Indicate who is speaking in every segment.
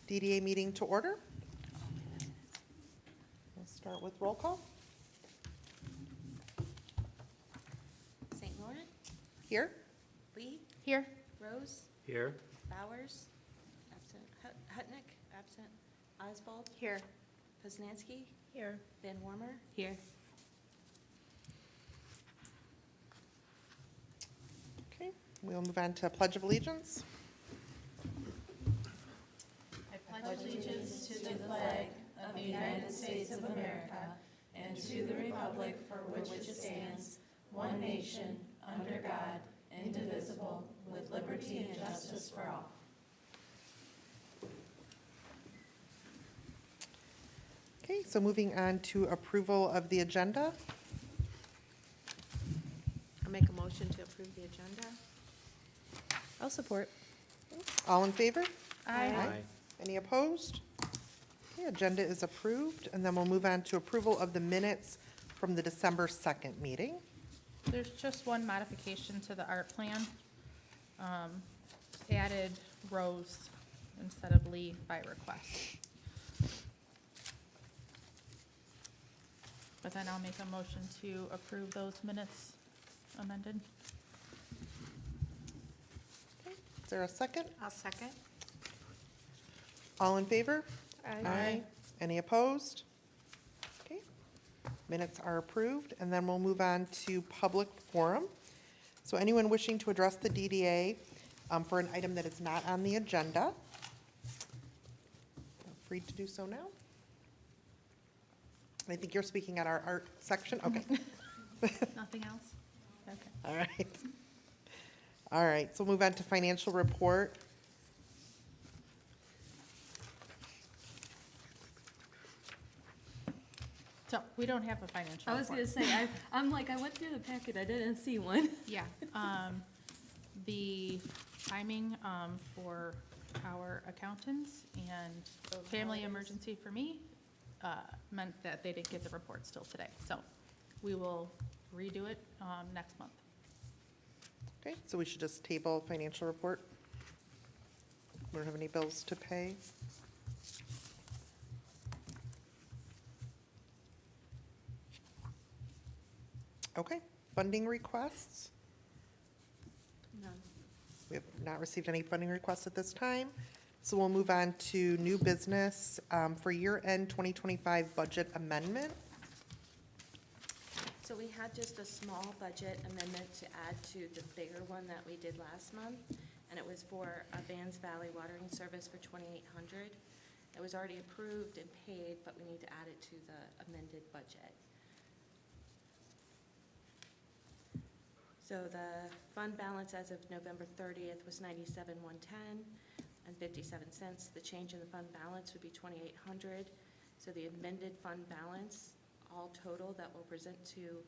Speaker 1: DDA meeting to order. We'll start with roll call.
Speaker 2: St. Laurent,
Speaker 1: Here.
Speaker 2: Lee,
Speaker 3: Here.
Speaker 2: Rose,
Speaker 4: Here.
Speaker 2: Bowers, absent, Hutnick, absent, Oswald,
Speaker 3: Here.
Speaker 2: Poznanski,
Speaker 3: Here.
Speaker 2: Van Warmer,
Speaker 3: Here.
Speaker 1: Okay, we'll move on to Pledge of Allegiance.
Speaker 5: I pledge allegiance to the flag of the United States of America and to the republic for which it stands, one nation, under God, indivisible, with liberty and justice for all.
Speaker 1: Okay, so moving on to approval of the agenda.
Speaker 2: I'll make a motion to approve the agenda.
Speaker 3: I'll support.
Speaker 1: All in favor?
Speaker 3: Aye.
Speaker 1: Any opposed? Okay, agenda is approved, and then we'll move on to approval of the minutes from the December 2nd meeting.
Speaker 3: There's just one modification to the art plan. Added Rose instead of Lee by request. But then I'll make a motion to approve those minutes amended.
Speaker 1: Is there a second?
Speaker 2: I'll second.
Speaker 1: All in favor?
Speaker 3: Aye.
Speaker 1: Any opposed? Okay, minutes are approved, and then we'll move on to public forum. So anyone wishing to address the DDA for an item that is not on the agenda, feel free to do so now. I think you're speaking at our art section, okay.
Speaker 3: Nothing else? Okay.
Speaker 1: All right. All right, so we'll move on to financial report.
Speaker 3: So we don't have a financial
Speaker 6: I was
Speaker 3: report.
Speaker 6: gonna say, I'm like, I went through the packet, I didn't see one.
Speaker 3: Yeah, the timing, for our accountants and family emergency for me, meant that they didn't get the report still today. So we will redo it, next month.
Speaker 1: Okay, so we should just table financial report. We don't have any bills to pay. Okay, funding requests.
Speaker 2: None.
Speaker 1: We have not received any funding requests at this time. So we'll move on to new business for year-end 2025 budget amendment.
Speaker 2: So we had just a small budget amendment to add to the bigger one that we did last month, and it was for a Vans Valley watering service for $2,800. It was already approved and paid, but we need to add it to the amended budget. So the fund balance as of November 30th was $97,110 and 57 cents. The change in the fund balance would be $2,800. So the amended fund balance, all total that we'll present to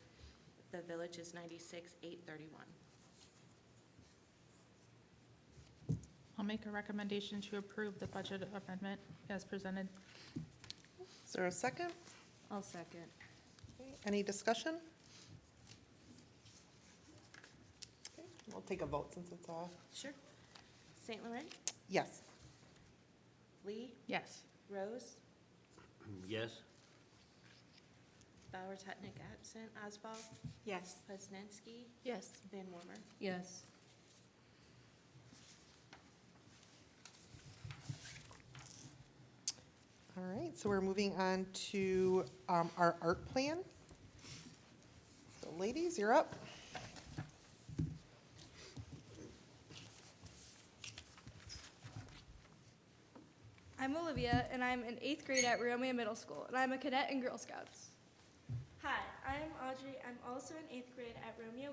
Speaker 2: the village, is $96,831.
Speaker 3: I'll make a recommendation to approve the budget amendment as presented.
Speaker 1: Is there a second?
Speaker 6: I'll second.
Speaker 1: Okay, any discussion? Okay, we'll take a vote since it's all,
Speaker 2: Sure. St. Laurent,
Speaker 1: yes.
Speaker 2: Lee,
Speaker 3: Yes.
Speaker 2: Rose,
Speaker 4: Yes.
Speaker 2: Bowers, Hutnick, absent, Oswald,
Speaker 3: Yes.
Speaker 2: Poznanski,
Speaker 3: Yes.
Speaker 2: Van Warmer.
Speaker 6: Yes.
Speaker 1: All right, so we're moving on to our art plan. So ladies, you're up.
Speaker 7: I'm Olivia, and I'm in 8th grade at Romeo Middle School, and I'm a cadet in Girl Scouts.
Speaker 8: Hi, I'm Audrey. I'm also in 8th grade at Romeo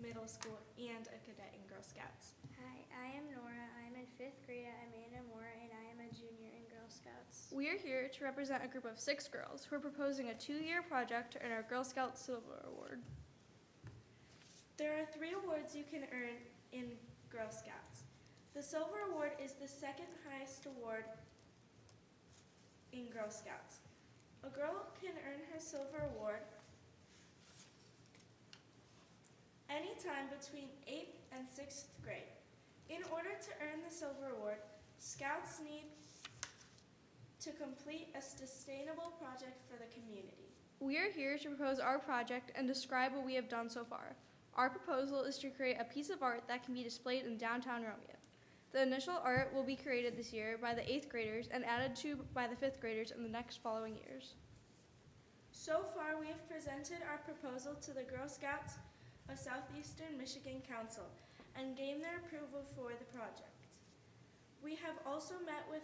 Speaker 8: Middle School and a cadet in Girl Scouts.
Speaker 9: Hi, I am Nora. I'm in 5th grade at Amanda Moore, and I am a junior in Girl Scouts.
Speaker 7: We are here to represent a group of 6 girls who are proposing a 2-year project to earn our Girl Scout Silver Award.
Speaker 8: There are 3 awards you can earn in Girl Scouts. The Silver Award is the second highest award in Girl Scouts. A girl can earn her Silver Award anytime between 8th and 6th grade. In order to earn the Silver Award, Scouts need to complete a sustainable project for the community.
Speaker 7: We are here to propose our project and describe what we have done so far. Our proposal is to create a piece of art that can be displayed in downtown Romeo. The initial art will be created this year by the 8th graders and added to by the 5th graders in the next following years.
Speaker 8: So far, we have presented our proposal to the Girl Scouts of Southeastern Michigan Council and gained their approval for the project. We have also met with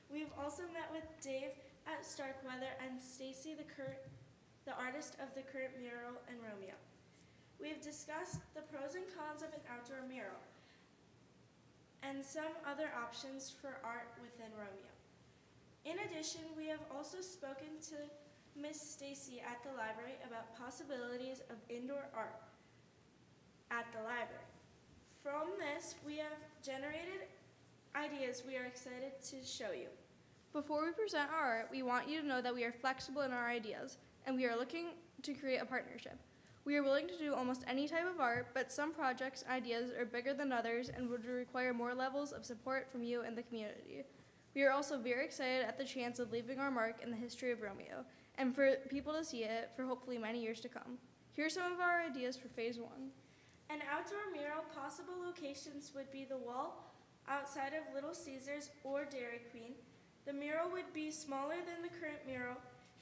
Speaker 8: We've also met with Dave at Starkweather and Stacy, the artist of the current mural in Romeo. We have discussed the pros and cons of an outdoor mural and some other options for art within Romeo. In addition, we have also spoken to Miss Stacy at the library about possibilities of indoor art at the library. From this, we have generated ideas we are excited to show you.
Speaker 7: Before we present our art, we want you to know that we are flexible in our ideas, and we are looking to create a partnership. We are willing to do almost any type of art, but some projects and ideas are bigger than others and would require more levels of support from you and the community. We are also very excited at the chance of leaving our mark in the history of Romeo, and for people to see it for hopefully many years to come. Here are some of our ideas for Phase 1.
Speaker 8: An outdoor mural, possible locations would be the wall outside of Little Caesars or Dairy Queen. The mural would be smaller than the current mural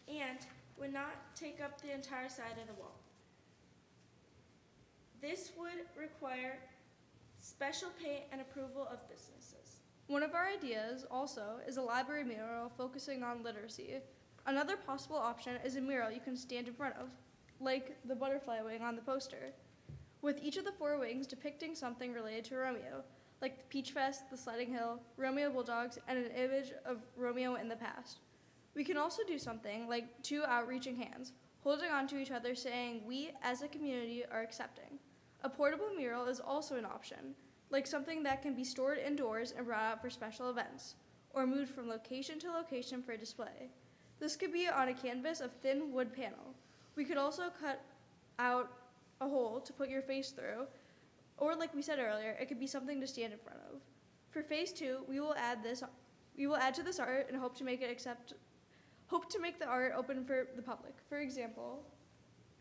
Speaker 8: and would not take up the entire side of the wall. This would require special paint and approval of businesses.
Speaker 7: One of our ideas also is a library mural focusing on literacy. Another possible option is a mural you can stand in front of, like the butterfly wing on the poster, with each of the 4 wings depicting something related to Romeo, like the Peach Fest, the sledding hill, Romeo Bulldogs, and an image of Romeo in the past. We can also do something like 2 outreaching hands, holding onto each other saying, "We as a community are accepting." A portable mural is also an option, like something that can be stored indoors and brought out for special events, or moved from location to location for display. This could be on a canvas of thin wood panel. We could also cut out a hole to put your face through, or like we said earlier, it could be something to stand in front of. For Phase 2, we will add to this art and hope to make the art open for the public. For example,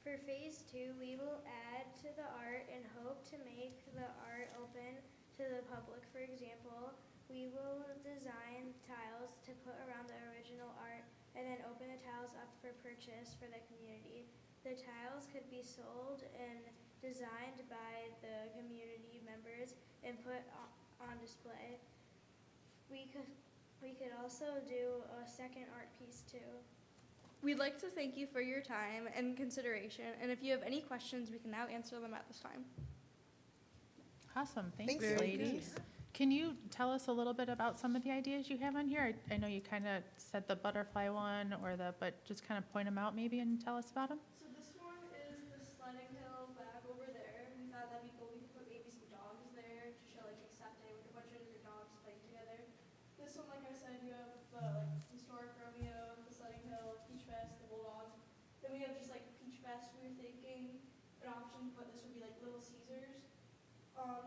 Speaker 9: For Phase 2, we will add to the art and hope to make the art open to the public. For example, we will design tiles to put around the original art and then open the tiles up for purchase for the community. The tiles could be sold and designed by the community members and put on display. We could also do a second art piece too.
Speaker 7: we'd like to thank you for your time and consideration, and if you have any questions, we can now answer them at this time.
Speaker 3: Awesome,
Speaker 1: Thanks,
Speaker 3: thanks,
Speaker 1: ladies.
Speaker 3: ladies. Can you tell us a little bit about some of the ideas you have on here? I know you kind of said the butterfly one but just kind of point them out maybe and tell us about them?
Speaker 7: So this one is the sledding hill back over there. We thought that'd be cool. We could put maybe some dogs there to show like accepting with a bunch of different dogs playing together. This one, like I said, you have the like historic Romeo, the sledding hill, Peach Fest, the Bulldogs. Then we have just like Peach Fest. We were thinking an option, but this would be like Little Caesars.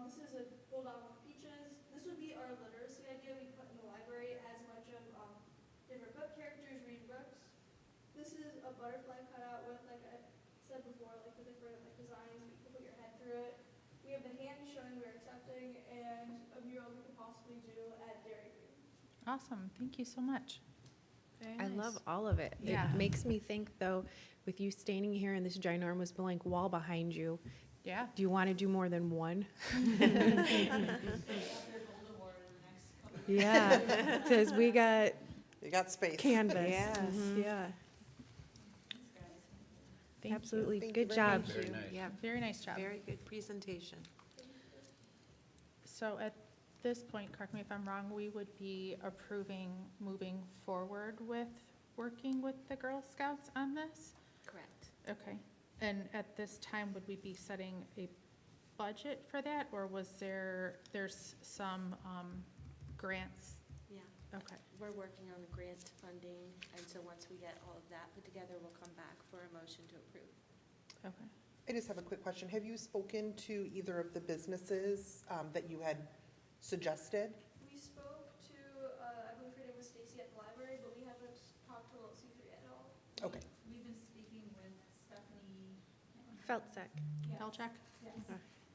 Speaker 7: This is a bulldog with peaches. This would be our literacy idea we put in the library as a bunch of different book characters read books. This is a butterfly cutout with, like I said before, like the different like designs. You can put your head through it. We have the hand showing we're accepting, and a mural we could possibly do at Dairy Queen.
Speaker 3: Awesome, thank you so much.
Speaker 10: I love all of it.
Speaker 3: Yeah.
Speaker 10: It makes me think, though, with you standing here and this ginormous blank wall behind you,
Speaker 3: Yeah.
Speaker 10: do you want to do more than one? Yeah, because we got
Speaker 1: You got space.
Speaker 10: canvas.
Speaker 1: Yes.
Speaker 10: Yeah,
Speaker 3: Thank you.
Speaker 10: absolutely.
Speaker 1: Thank you
Speaker 10: Good
Speaker 1: very
Speaker 10: job.
Speaker 1: much.
Speaker 4: Very nice.
Speaker 6: Yeah,
Speaker 3: Very nice job.
Speaker 6: very good presentation.
Speaker 3: So at this point, correct me if I'm wrong, we would be approving moving forward with working with the Girl Scouts on this?
Speaker 2: Correct.
Speaker 3: Okay. And at this time, would we be setting a budget for that, or was there's some grants?
Speaker 2: Yeah,
Speaker 3: Okay,
Speaker 2: we're working on the grant funding, and so once we get all of that put together, we'll come back for a motion to approve.
Speaker 3: okay.
Speaker 1: I just have a quick question. Have you spoken to either of the businesses that you had suggested?
Speaker 7: We spoke to, I believe her name was Stacy at the library, but we haven't talked to Little Caesar yet at all.
Speaker 1: Okay.
Speaker 5: We've been speaking with Stephanie.
Speaker 10: Feltsack.
Speaker 3: Felcheck?
Speaker 5: Yes,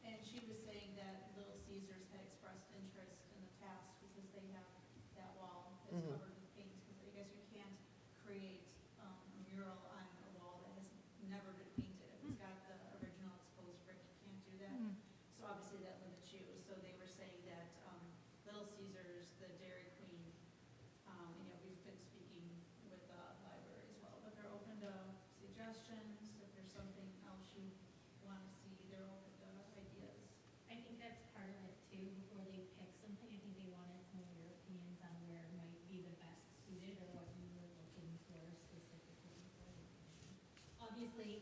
Speaker 5: and she was saying that Little Caesars had expressed interest in the past because they have that wall that's
Speaker 1: Mhm.
Speaker 5: covered with paint. Because I guess you can't create a mural on a wall that has never been painted. If it's got the original exposed brick, you can't do that.
Speaker 3: Mm.
Speaker 5: So obviously that limits you. So they were saying that Little Caesars, the Dairy Queen, and we've been speaking with the library as well, but they're open to suggestions. If there's something else you want to see, they're open to ideas.
Speaker 11: I think that's part of it too, before they pick something, I think they wanted some of your opinions on where might be the best suited or what you were looking for specifically for the community. Obviously,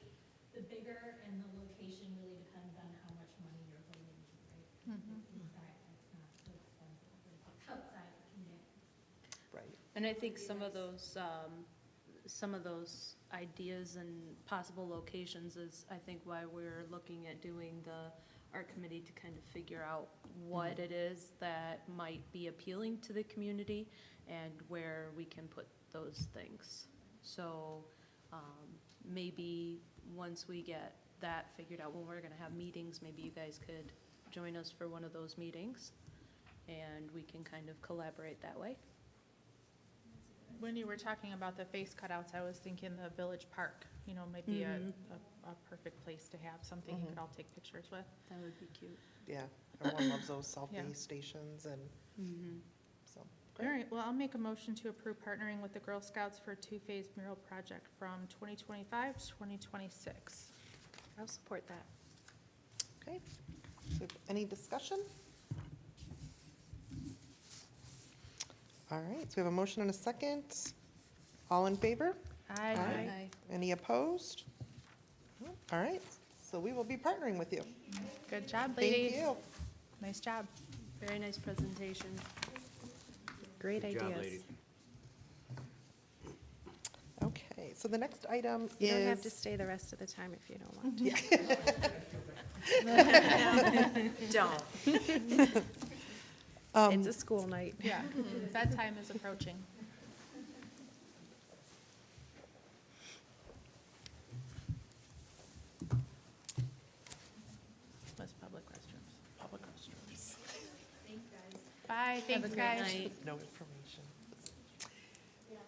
Speaker 11: the bigger and the location really depends on how much money you're holding to, right? If it's inside, it's not so expensive, but if it's outside, it can get.
Speaker 1: Right.
Speaker 12: And I think some of those ideas and possible locations is, I think, why we're looking at doing the art committee to kind of figure out what it is that might be appealing to the community and where we can put those things. So, maybe once we get that figured out, when we're gonna have meetings, maybe you guys could join us for one of those meetings and we can kind of collaborate that way.
Speaker 3: When you were talking about the face cutouts, I was thinking the village park, might be a perfect place to have something you could all take pictures with.
Speaker 12: That would be cute.
Speaker 1: Yeah, everyone loves those
Speaker 3: Yeah.
Speaker 1: selfie stations and so.
Speaker 3: All right, well, I'll make a motion to approve partnering with the Girl Scouts for a two-phase mural project from 2025 to 2026.
Speaker 10: I'll support that.
Speaker 1: Okay. So any discussion? All right, so we have a motion and a second. All in favor?
Speaker 3: Aye.
Speaker 1: Any opposed? All right, so we will be partnering with you.
Speaker 3: Good job,
Speaker 1: Thank
Speaker 3: ladies.
Speaker 1: you.
Speaker 3: Nice job.
Speaker 12: Very nice presentation.
Speaker 10: Great
Speaker 4: Good job,
Speaker 10: ideas.
Speaker 4: ladies.
Speaker 1: Okay, so the next item is.
Speaker 10: You don't have to stay the rest of the time if you don't want to.
Speaker 1: Don't.
Speaker 10: It's a school night.
Speaker 3: Yeah, that time is approaching. What's public restrooms?
Speaker 1: Public restrooms.
Speaker 3: Bye, thanks, guys.
Speaker 1: No information.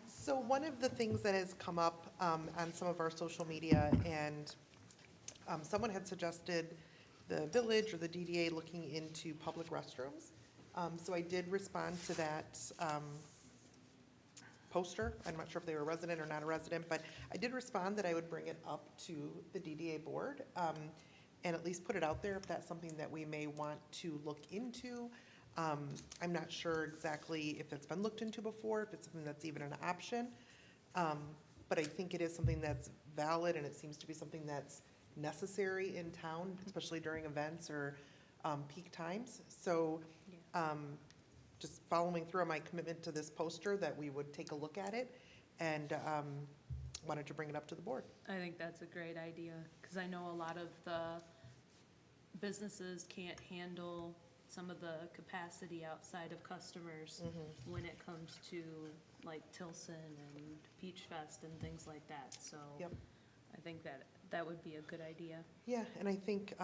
Speaker 1: So one of the things that has come up on some of our social media, and someone had suggested the village or the DDA looking into public restrooms. So I did respond to that poster. I'm not sure if they were a resident or not a resident, but I did respond that I would bring it up to the DDA board and at least put it out there if that's something that we may want to look into. I'm not sure exactly if it's been looked into before, if it's something that's even an option. But I think it is something that's valid, and it seems to be something that's necessary in town, especially during events or peak times. So just following through on my commitment to this poster, that we would take a look at it, and wanted to bring it up to the board.
Speaker 12: I think that's a great idea, because I know a lot of the businesses can't handle some of the capacity outside of customers when it comes to like Tilson and Peach Fest and things like that, so.
Speaker 1: Yep.
Speaker 12: I think that would be a good idea.
Speaker 1: Yeah, and I think,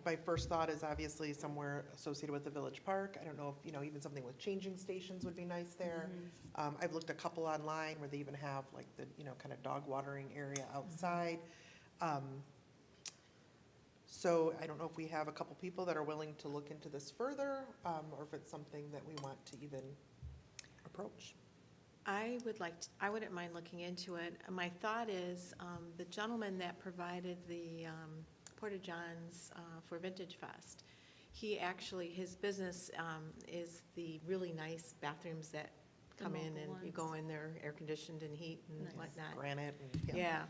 Speaker 1: my first thought is obviously somewhere associated with the village park. I don't know if, even something with changing stations would be nice there. I've looked a couple online where they even have like the, kind of dog watering area outside. So I don't know if we have a couple people that are willing to look into this further, or if it's something that we want to even approach.
Speaker 13: I wouldn't mind looking into it. My thought is, the gentleman that provided the Porta-Johns for Vintage Fest, his business is the really nice bathrooms that
Speaker 12: The
Speaker 13: come in
Speaker 12: mobile
Speaker 13: and you
Speaker 12: ones.
Speaker 13: go in there, air conditioned and heat and
Speaker 12: Nice.
Speaker 13: whatnot.
Speaker 1: Granite and,
Speaker 13: Yeah.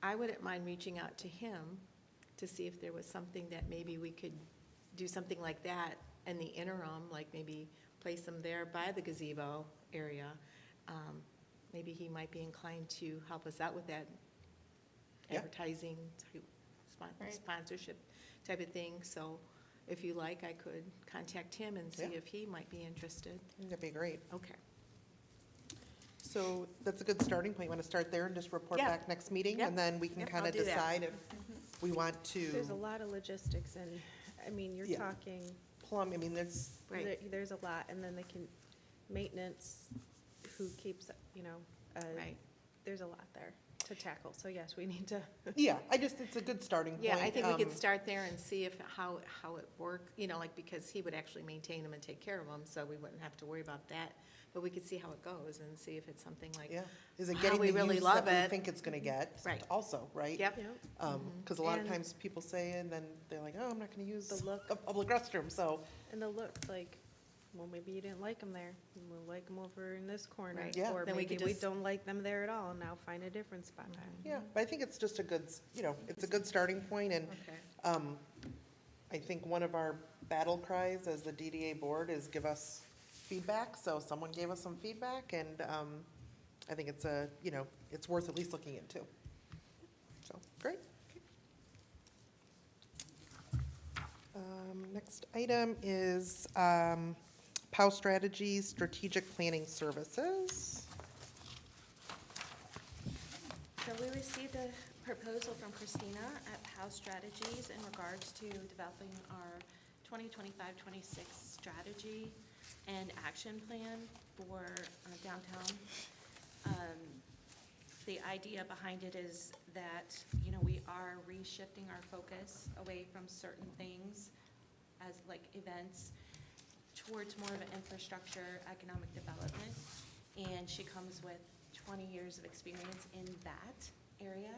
Speaker 13: I wouldn't mind reaching out to him to see if there was something that maybe we could do something like that in the interim, like maybe place them there by the gazebo area. Maybe he might be inclined to help us out with that.
Speaker 1: Yeah.
Speaker 13: advertising, type
Speaker 10: Right.
Speaker 13: sponsorship type of thing. So if you like, I could contact him and see
Speaker 1: Yeah.
Speaker 13: if he might be interested.
Speaker 1: That'd be great.
Speaker 13: Okay.
Speaker 1: So that's a good starting point. You want to start there and just report
Speaker 13: Yeah.
Speaker 1: back next meeting?
Speaker 13: Yep.
Speaker 1: And then we can
Speaker 13: Yep,
Speaker 1: kind
Speaker 13: I'll
Speaker 1: of
Speaker 13: do that.
Speaker 1: decide if we want to
Speaker 10: There's a lot of logistics and, I mean, you're
Speaker 1: Yeah.
Speaker 10: talking,
Speaker 1: plumb, I mean, there's,
Speaker 13: Right.
Speaker 10: there's a lot, and then they can, maintenance, who keeps, you know,
Speaker 13: Right.
Speaker 10: there's a lot there to tackle, so yes, we need to.
Speaker 1: yeah, it's a good starting point.
Speaker 13: Yeah, I think we could
Speaker 1: Um,
Speaker 13: start there and see if, how it worked, you know, like, because he would actually maintain them and take care of them, so we wouldn't have to worry about that. But we could see how it goes and see if it's something like,
Speaker 1: Yeah, is it
Speaker 13: how
Speaker 1: getting
Speaker 13: we
Speaker 1: the
Speaker 13: really
Speaker 1: use
Speaker 13: love
Speaker 1: that we
Speaker 13: it.
Speaker 1: think it's gonna get?
Speaker 13: Right.
Speaker 1: Also, right?
Speaker 13: yep,
Speaker 1: Because a lot of
Speaker 10: And-
Speaker 1: times people say, and then they're like, oh, I'm not gonna use
Speaker 10: The look.
Speaker 1: a public restroom, so,
Speaker 10: And the look, like, well, maybe you didn't like them there, we'll like them over in this corner.
Speaker 13: Right.
Speaker 1: Yeah.
Speaker 10: Or
Speaker 13: Then we
Speaker 10: maybe
Speaker 13: could
Speaker 10: we
Speaker 13: just-
Speaker 10: don't like them there at all, now find a different spot.
Speaker 1: yeah, but I think it's just a good, it's a good starting point, and
Speaker 13: okay.
Speaker 1: I think one of our battle cries as the DDA board is give us feedback, so someone gave us some feedback, and I think it's it's worth at least looking into. So, great. Next item is POW Strategies Strategic Planning Services.
Speaker 2: So we received a proposal from Christina at POW Strategies in regards to developing our 2025-26 strategy and action plan for downtown. The idea behind it is that, we are reshifting our focus away from certain things as like events towards more of an infrastructure, economic development. And she comes with 20 years of experience in that area.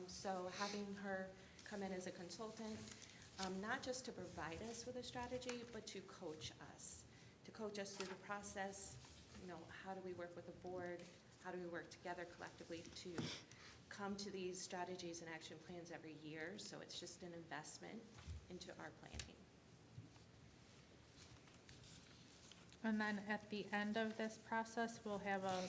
Speaker 2: So having her come in as a consultant, not just to provide us with a strategy, but to coach us through the process. How do we work with the board? How do we work together collectively to come to these strategies and action plans every year? So it's just an investment into our planning.
Speaker 3: And then at the end of this process, we'll have a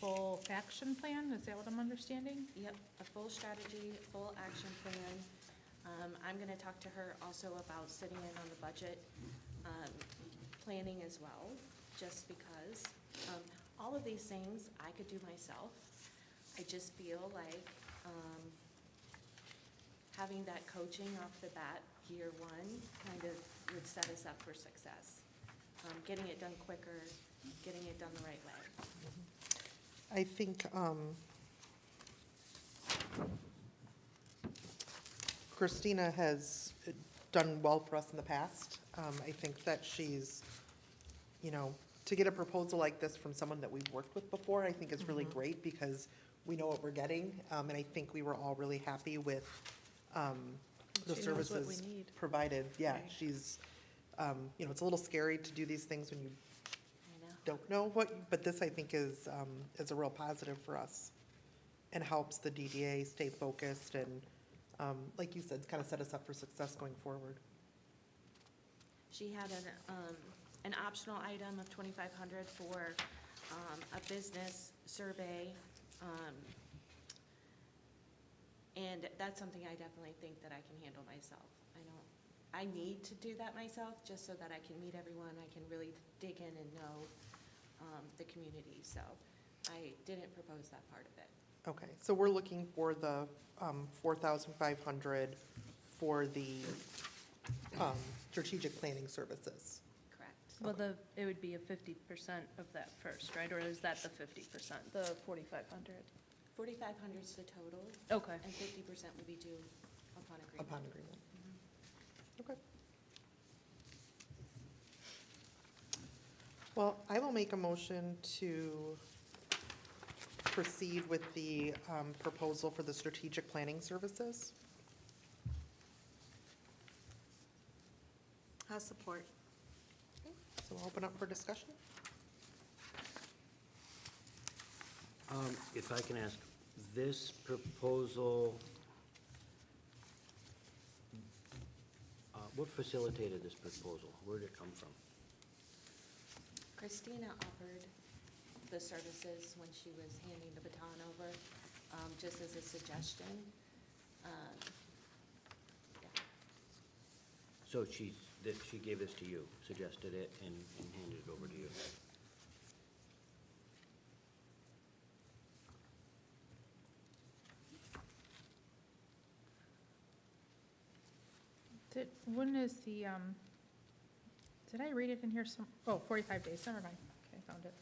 Speaker 3: full action plan, is that what I'm understanding?
Speaker 2: Yep, a full strategy, full action plan. I'm gonna talk to her also about sitting in on the budget, planning as well, just because. All of these things I could do myself. I just feel like, having that coaching off the bat, year one, kind of would set us up for success. Getting it done quicker, getting it done the right way.
Speaker 1: I think Christina has done well for us in the past. I think that she's, to get a proposal like this from someone that we've worked with before, I think is really great because we know what we're getting. And I think we were all really happy with the
Speaker 10: She knows what we
Speaker 1: services
Speaker 10: need.
Speaker 1: provided. Yeah,
Speaker 13: Right.
Speaker 1: she's, it's a little scary to do these things when you
Speaker 2: I know.
Speaker 1: don't know what, but this I think is a real positive for us and helps the DDA stay focused and, like you said, kind of set us up for success going forward.
Speaker 2: She had an optional item of 2,500 for a business survey. And that's something I definitely think that I can handle myself. I need to do that myself just so that I can meet everyone. I can really dig in and know the community. So I didn't propose that part of it.
Speaker 1: Okay, so we're looking for the 4,500 for the strategic planning services.
Speaker 2: Correct.
Speaker 12: Well, it would be a 50% of that first, right? Or is that the 50%, the 4,500?
Speaker 2: 4,500 is the total,
Speaker 12: Okay.
Speaker 2: and 50% will be due upon agreement.
Speaker 1: Upon agreement. Okay. Well, I will make a motion to proceed with the proposal for the strategic planning services.
Speaker 13: I'll support.
Speaker 1: So we'll open up for discussion.
Speaker 4: If I can ask, this proposal, what facilitated this proposal? Where did it come from?
Speaker 2: Christina offered the services when she was handing the baton over. just as a suggestion. Yeah.
Speaker 4: So she gave this to you, suggested it, and handed it over to you.
Speaker 3: When is the, did I read it in here some, 45 days, never mind. Okay, I found it.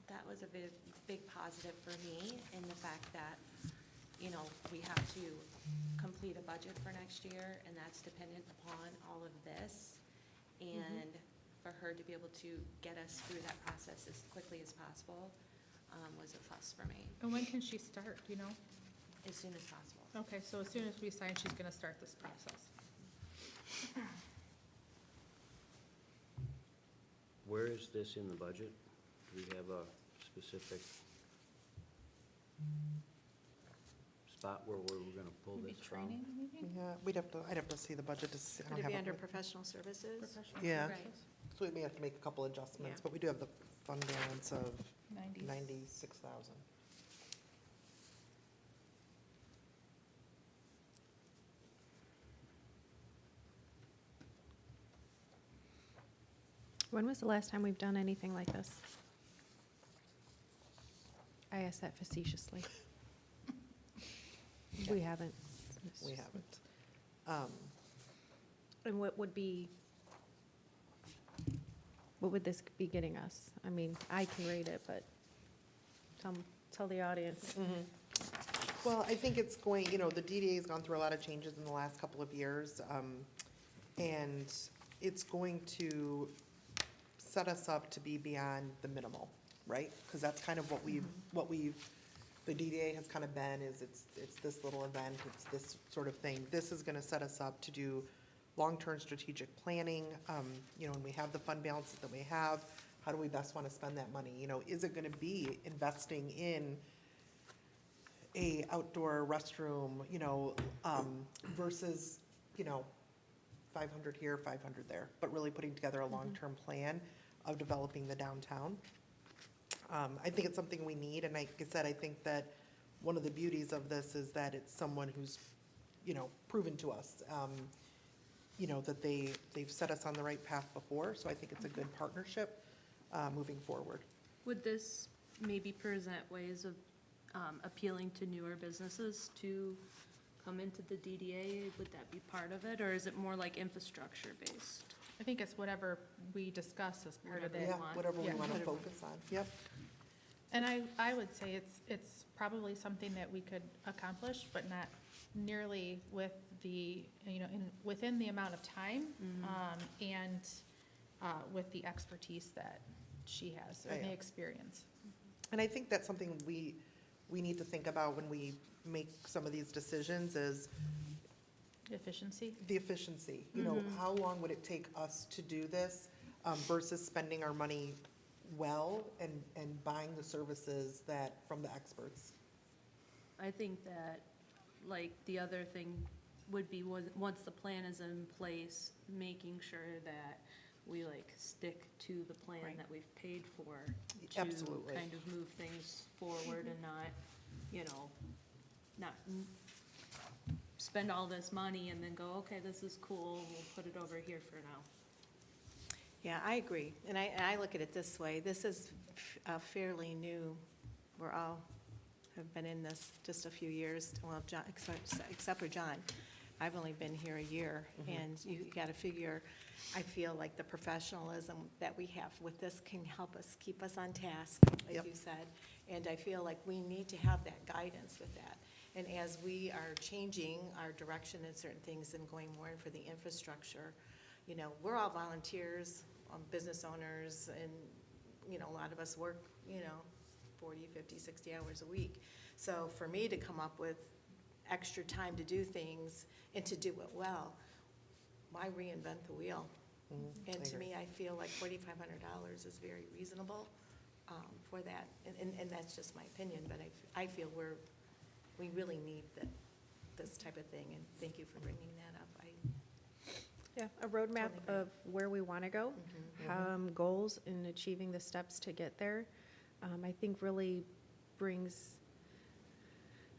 Speaker 2: That was a big positive for me in the fact that, we have to complete a budget for next year, and that's dependent upon all of this. And for her to be able to get us through that process as quickly as possible was a plus for me,
Speaker 3: And when can she start, do you know?
Speaker 2: as soon as possible.
Speaker 3: Okay, so as soon as we sign, she's gonna start this process.
Speaker 4: Where is this in the budget? Do we have a specific spot where we're gonna pull
Speaker 3: Maybe
Speaker 4: this from?
Speaker 3: training, maybe?
Speaker 1: Yeah, I'd have to see the budget to see. I don't
Speaker 10: Could it be
Speaker 1: have
Speaker 10: under
Speaker 1: with-
Speaker 10: professional services?
Speaker 3: Professional
Speaker 1: Yeah.
Speaker 3: services.
Speaker 1: So we may have to make a couple adjustments,
Speaker 10: Yeah.
Speaker 1: but we do have the fund balance of
Speaker 3: 90.
Speaker 1: 96,000.
Speaker 10: When was the last time we've done anything like this? I ask that facetiously. We haven't.
Speaker 1: We haven't.
Speaker 10: And what would this be getting us? I mean, I can read it, but tell the audience.
Speaker 1: Well, I think it's going, the DDA's gone through a lot of changes in the last couple of years, and it's going to set us up to be beyond the minimal, right? Because that's kind of what the DDA has kind of been, is it's this little event, it's this sort of thing. This is gonna set us up to do long-term strategic planning, when we have the fund balances that we have, how do we best wanna spend that money? Is it gonna be investing in a outdoor restroom, versus, 500 here, 500 there, but really putting together a long-term plan of developing the downtown. I think it's something we need, and like I said, I think that one of the beauties of this is that it's someone who's, proven to us, that they've set us on the right path before, so I think it's a good partnership moving forward.
Speaker 12: Would this maybe present ways of appealing to newer businesses to come into the DDA? Would that be part of it, or is it more like infrastructure based?
Speaker 3: I think it's whatever we discuss as part of
Speaker 12: Whatever
Speaker 3: it.
Speaker 1: Yeah,
Speaker 12: want.
Speaker 1: whatever we
Speaker 3: Yeah.
Speaker 1: want to
Speaker 12: Whatever.
Speaker 1: focus on, yep.
Speaker 3: And I would say it's probably something that we could accomplish, but not nearly with the, within the amount of time, and with the expertise that she has, and the
Speaker 1: Yeah.
Speaker 3: experience.
Speaker 1: And I think that's something we need to think about when we make some of these decisions is
Speaker 3: Efficiency.
Speaker 1: the efficiency. How long would it take us to do this versus spending our money well and buying the services from the experts?
Speaker 12: I think that, like, the other thing would be, once the plan is in place, making sure that we stick to the plan
Speaker 1: Right.
Speaker 12: that we've paid for.
Speaker 1: Absolutely.
Speaker 12: To kind of move things forward and not, not spend all this money and then go, okay, this is cool, we'll put it over here for now.
Speaker 10: Yeah, I agree. And I look at it this way. This is fairly new. We're all have been in this just a few years, well, John, except for John. I've only been here a year, and you got to figure, I feel like the professionalism that we have with this can help us, keep us on task, like
Speaker 1: Yep.
Speaker 10: you said. And I feel like we need to have that guidance with that. And as we are changing our direction in certain things and going more in for the infrastructure, we're all volunteers, business owners, and, a lot of us work, 40, 50, 60 hours a week. So for me to come up with extra time to do things and to do it well, why reinvent the wheel? And to me, I feel like $4,500 is very reasonable for that. And that's just my opinion, but I feel we really need this type of thing, and thank you for bringing that up. Yeah, a roadmap
Speaker 5: of where we want to go, goals and achieving the steps to get there.
Speaker 14: I think really brings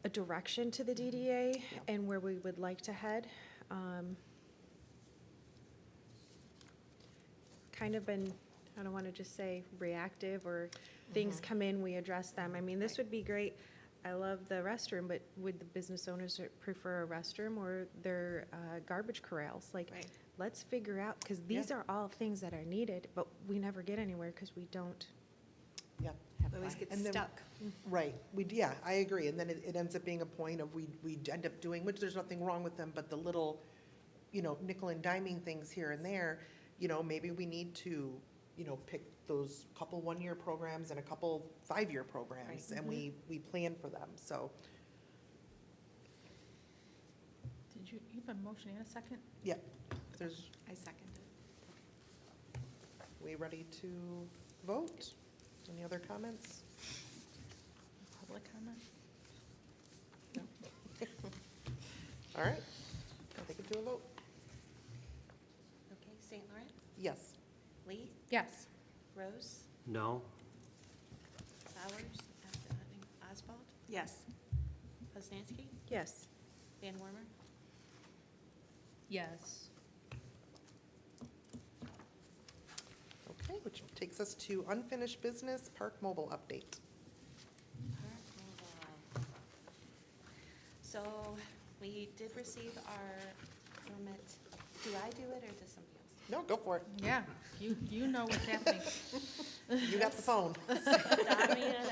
Speaker 14: a direction to the DDA and where we would like to head. Kind of been, I don't want to just say reactive or things come in, we address them. I mean, this would be great. I love the restroom, but would the business owners prefer a restroom or their garbage corrals? Like,
Speaker 10: Right.
Speaker 14: let's figure out, because these are all things that are needed, but we never get anywhere because we don't
Speaker 1: Yeah.
Speaker 14: have
Speaker 10: We always
Speaker 14: that.
Speaker 10: get
Speaker 1: And then-
Speaker 10: stuck.
Speaker 1: Right, yeah, I agree, and then it ends up being a point of we end up doing, which there's nothing wrong with them, but the little, nickel and diming things here and there, maybe we need to, pick those couple one-year programs and a couple five-year programs, and we plan for them, so,
Speaker 3: Did you have a motion in a second?
Speaker 1: yeah. There's,
Speaker 10: I second it.
Speaker 1: we ready to vote? Any other comments?
Speaker 3: Public comment?
Speaker 1: All right, take it to a vote.
Speaker 2: Okay, St. Laurent,
Speaker 1: Yes.
Speaker 2: Lee,
Speaker 3: Yes.
Speaker 2: Rose,
Speaker 4: No?
Speaker 2: Bowers, Oswald,
Speaker 10: Yes.
Speaker 2: Poznanski,
Speaker 14: Yes.
Speaker 2: Van Wormer.
Speaker 12: Yes.
Speaker 1: Okay, which takes us to unfinished business, Park Mobile update.
Speaker 2: So we did receive our permit. Do I do it or does somebody else?
Speaker 1: No, go for it.
Speaker 3: Yeah, you know what's happening.
Speaker 1: You got the phone.
Speaker 2: Not me and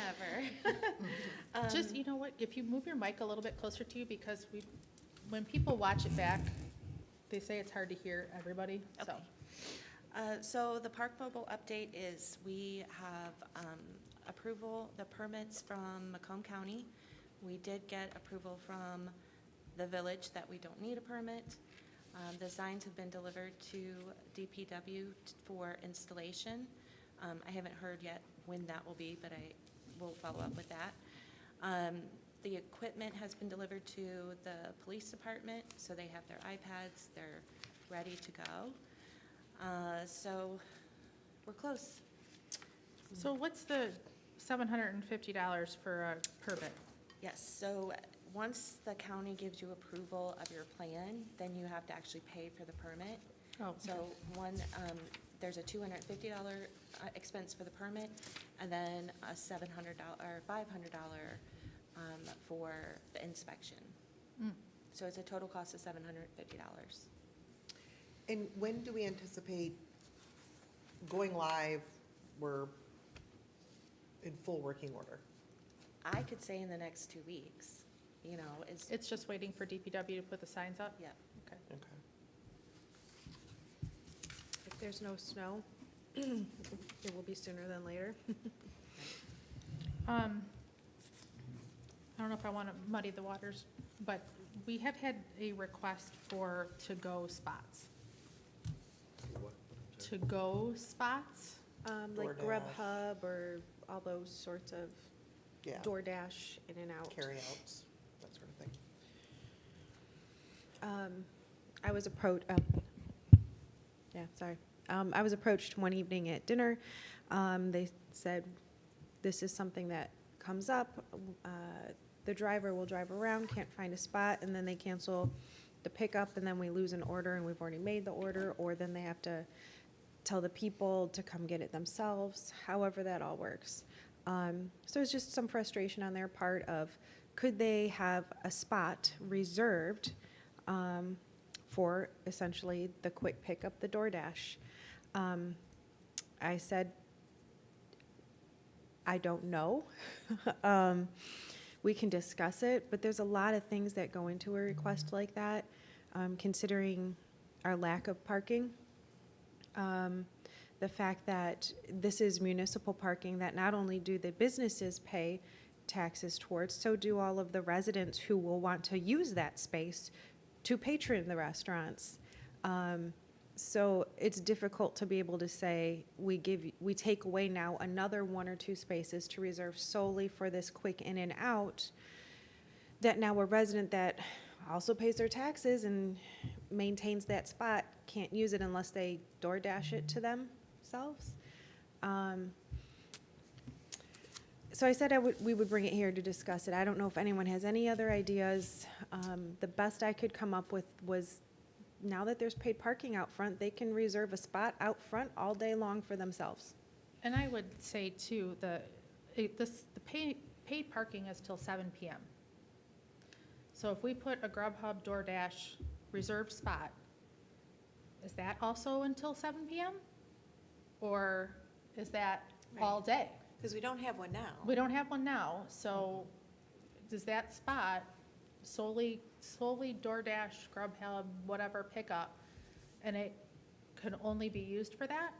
Speaker 2: ever.
Speaker 3: Just, you know what, if you move your mic a little bit closer to you, because when people watch it back, they say it's hard to hear everybody, so.
Speaker 2: Okay. So the Park Mobile update is we have approval, the permits from Macomb County. We did get approval from the village that we don't need a permit. The signs have been delivered to DPW for installation. I haven't heard yet when that will be, but I will follow up with that. The equipment has been delivered to the police department, so they have their iPads, they're ready to go. So we're close.
Speaker 3: So what's the $750 for a permit?
Speaker 2: Yes, so once the county gives you approval of your plan, then you have to actually pay for the permit.
Speaker 3: Oh,
Speaker 2: So there's a $250 expense for the permit, and then a $700 or $500 for the inspection. So it's a total cost of $750.
Speaker 1: And when do we anticipate going live, we're in full working order?
Speaker 2: I could say in the next 2 weeks,
Speaker 3: It's just waiting for DPW to put the signs up?
Speaker 2: Yeah.
Speaker 3: Okay.
Speaker 1: Okay.
Speaker 14: If there's no snow, it will be sooner than later.
Speaker 3: I don't know if I want to muddy the waters, but we have had a request for to-go spots.
Speaker 4: What?
Speaker 3: To-go spots?
Speaker 14: Like
Speaker 1: DoorDash.
Speaker 14: Grubhub or all those sorts of
Speaker 1: Yeah,
Speaker 14: DoorDash in and out.
Speaker 1: carryouts, that sort of thing.
Speaker 14: I was approached, I was approached one evening at dinner. They said, this is something that comes up. The driver will drive around, can't find a spot, and then they cancel the pickup, and then we lose an order, and we've already made the order, or then they have to tell the people to come get it themselves, however that all works. So it's just some frustration on their part of, could they have a spot reserved for essentially the quick pickup, the DoorDash? I said, I don't know. We can discuss it, but there's a lot of things that go into a request like that, considering our lack of parking. The fact that this is municipal parking that not only do the businesses pay taxes towards, so do all of the residents who will want to use that space to patron the restaurants. So it's difficult to be able to say, we take away now another 1 or 2 spaces to reserve solely for this quick in and out, that now a resident that also pays their taxes and maintains that spot can't use it unless they DoorDash it to themselves. So I said we would bring it here to discuss it. I don't know if anyone has any other ideas. The best I could come up with was, now that there's paid parking out front, they can reserve a spot out front all day long for themselves.
Speaker 3: And I would say too, the paid parking is till 7 PM. So if we put a Grubhub, DoorDash reserved spot, is that also until 7 PM? Or is that all day?
Speaker 13: Because we don't have one now.
Speaker 3: We don't have one now, so does that spot solely DoorDash, Grubhub, whatever pickup, and it could only be used for that?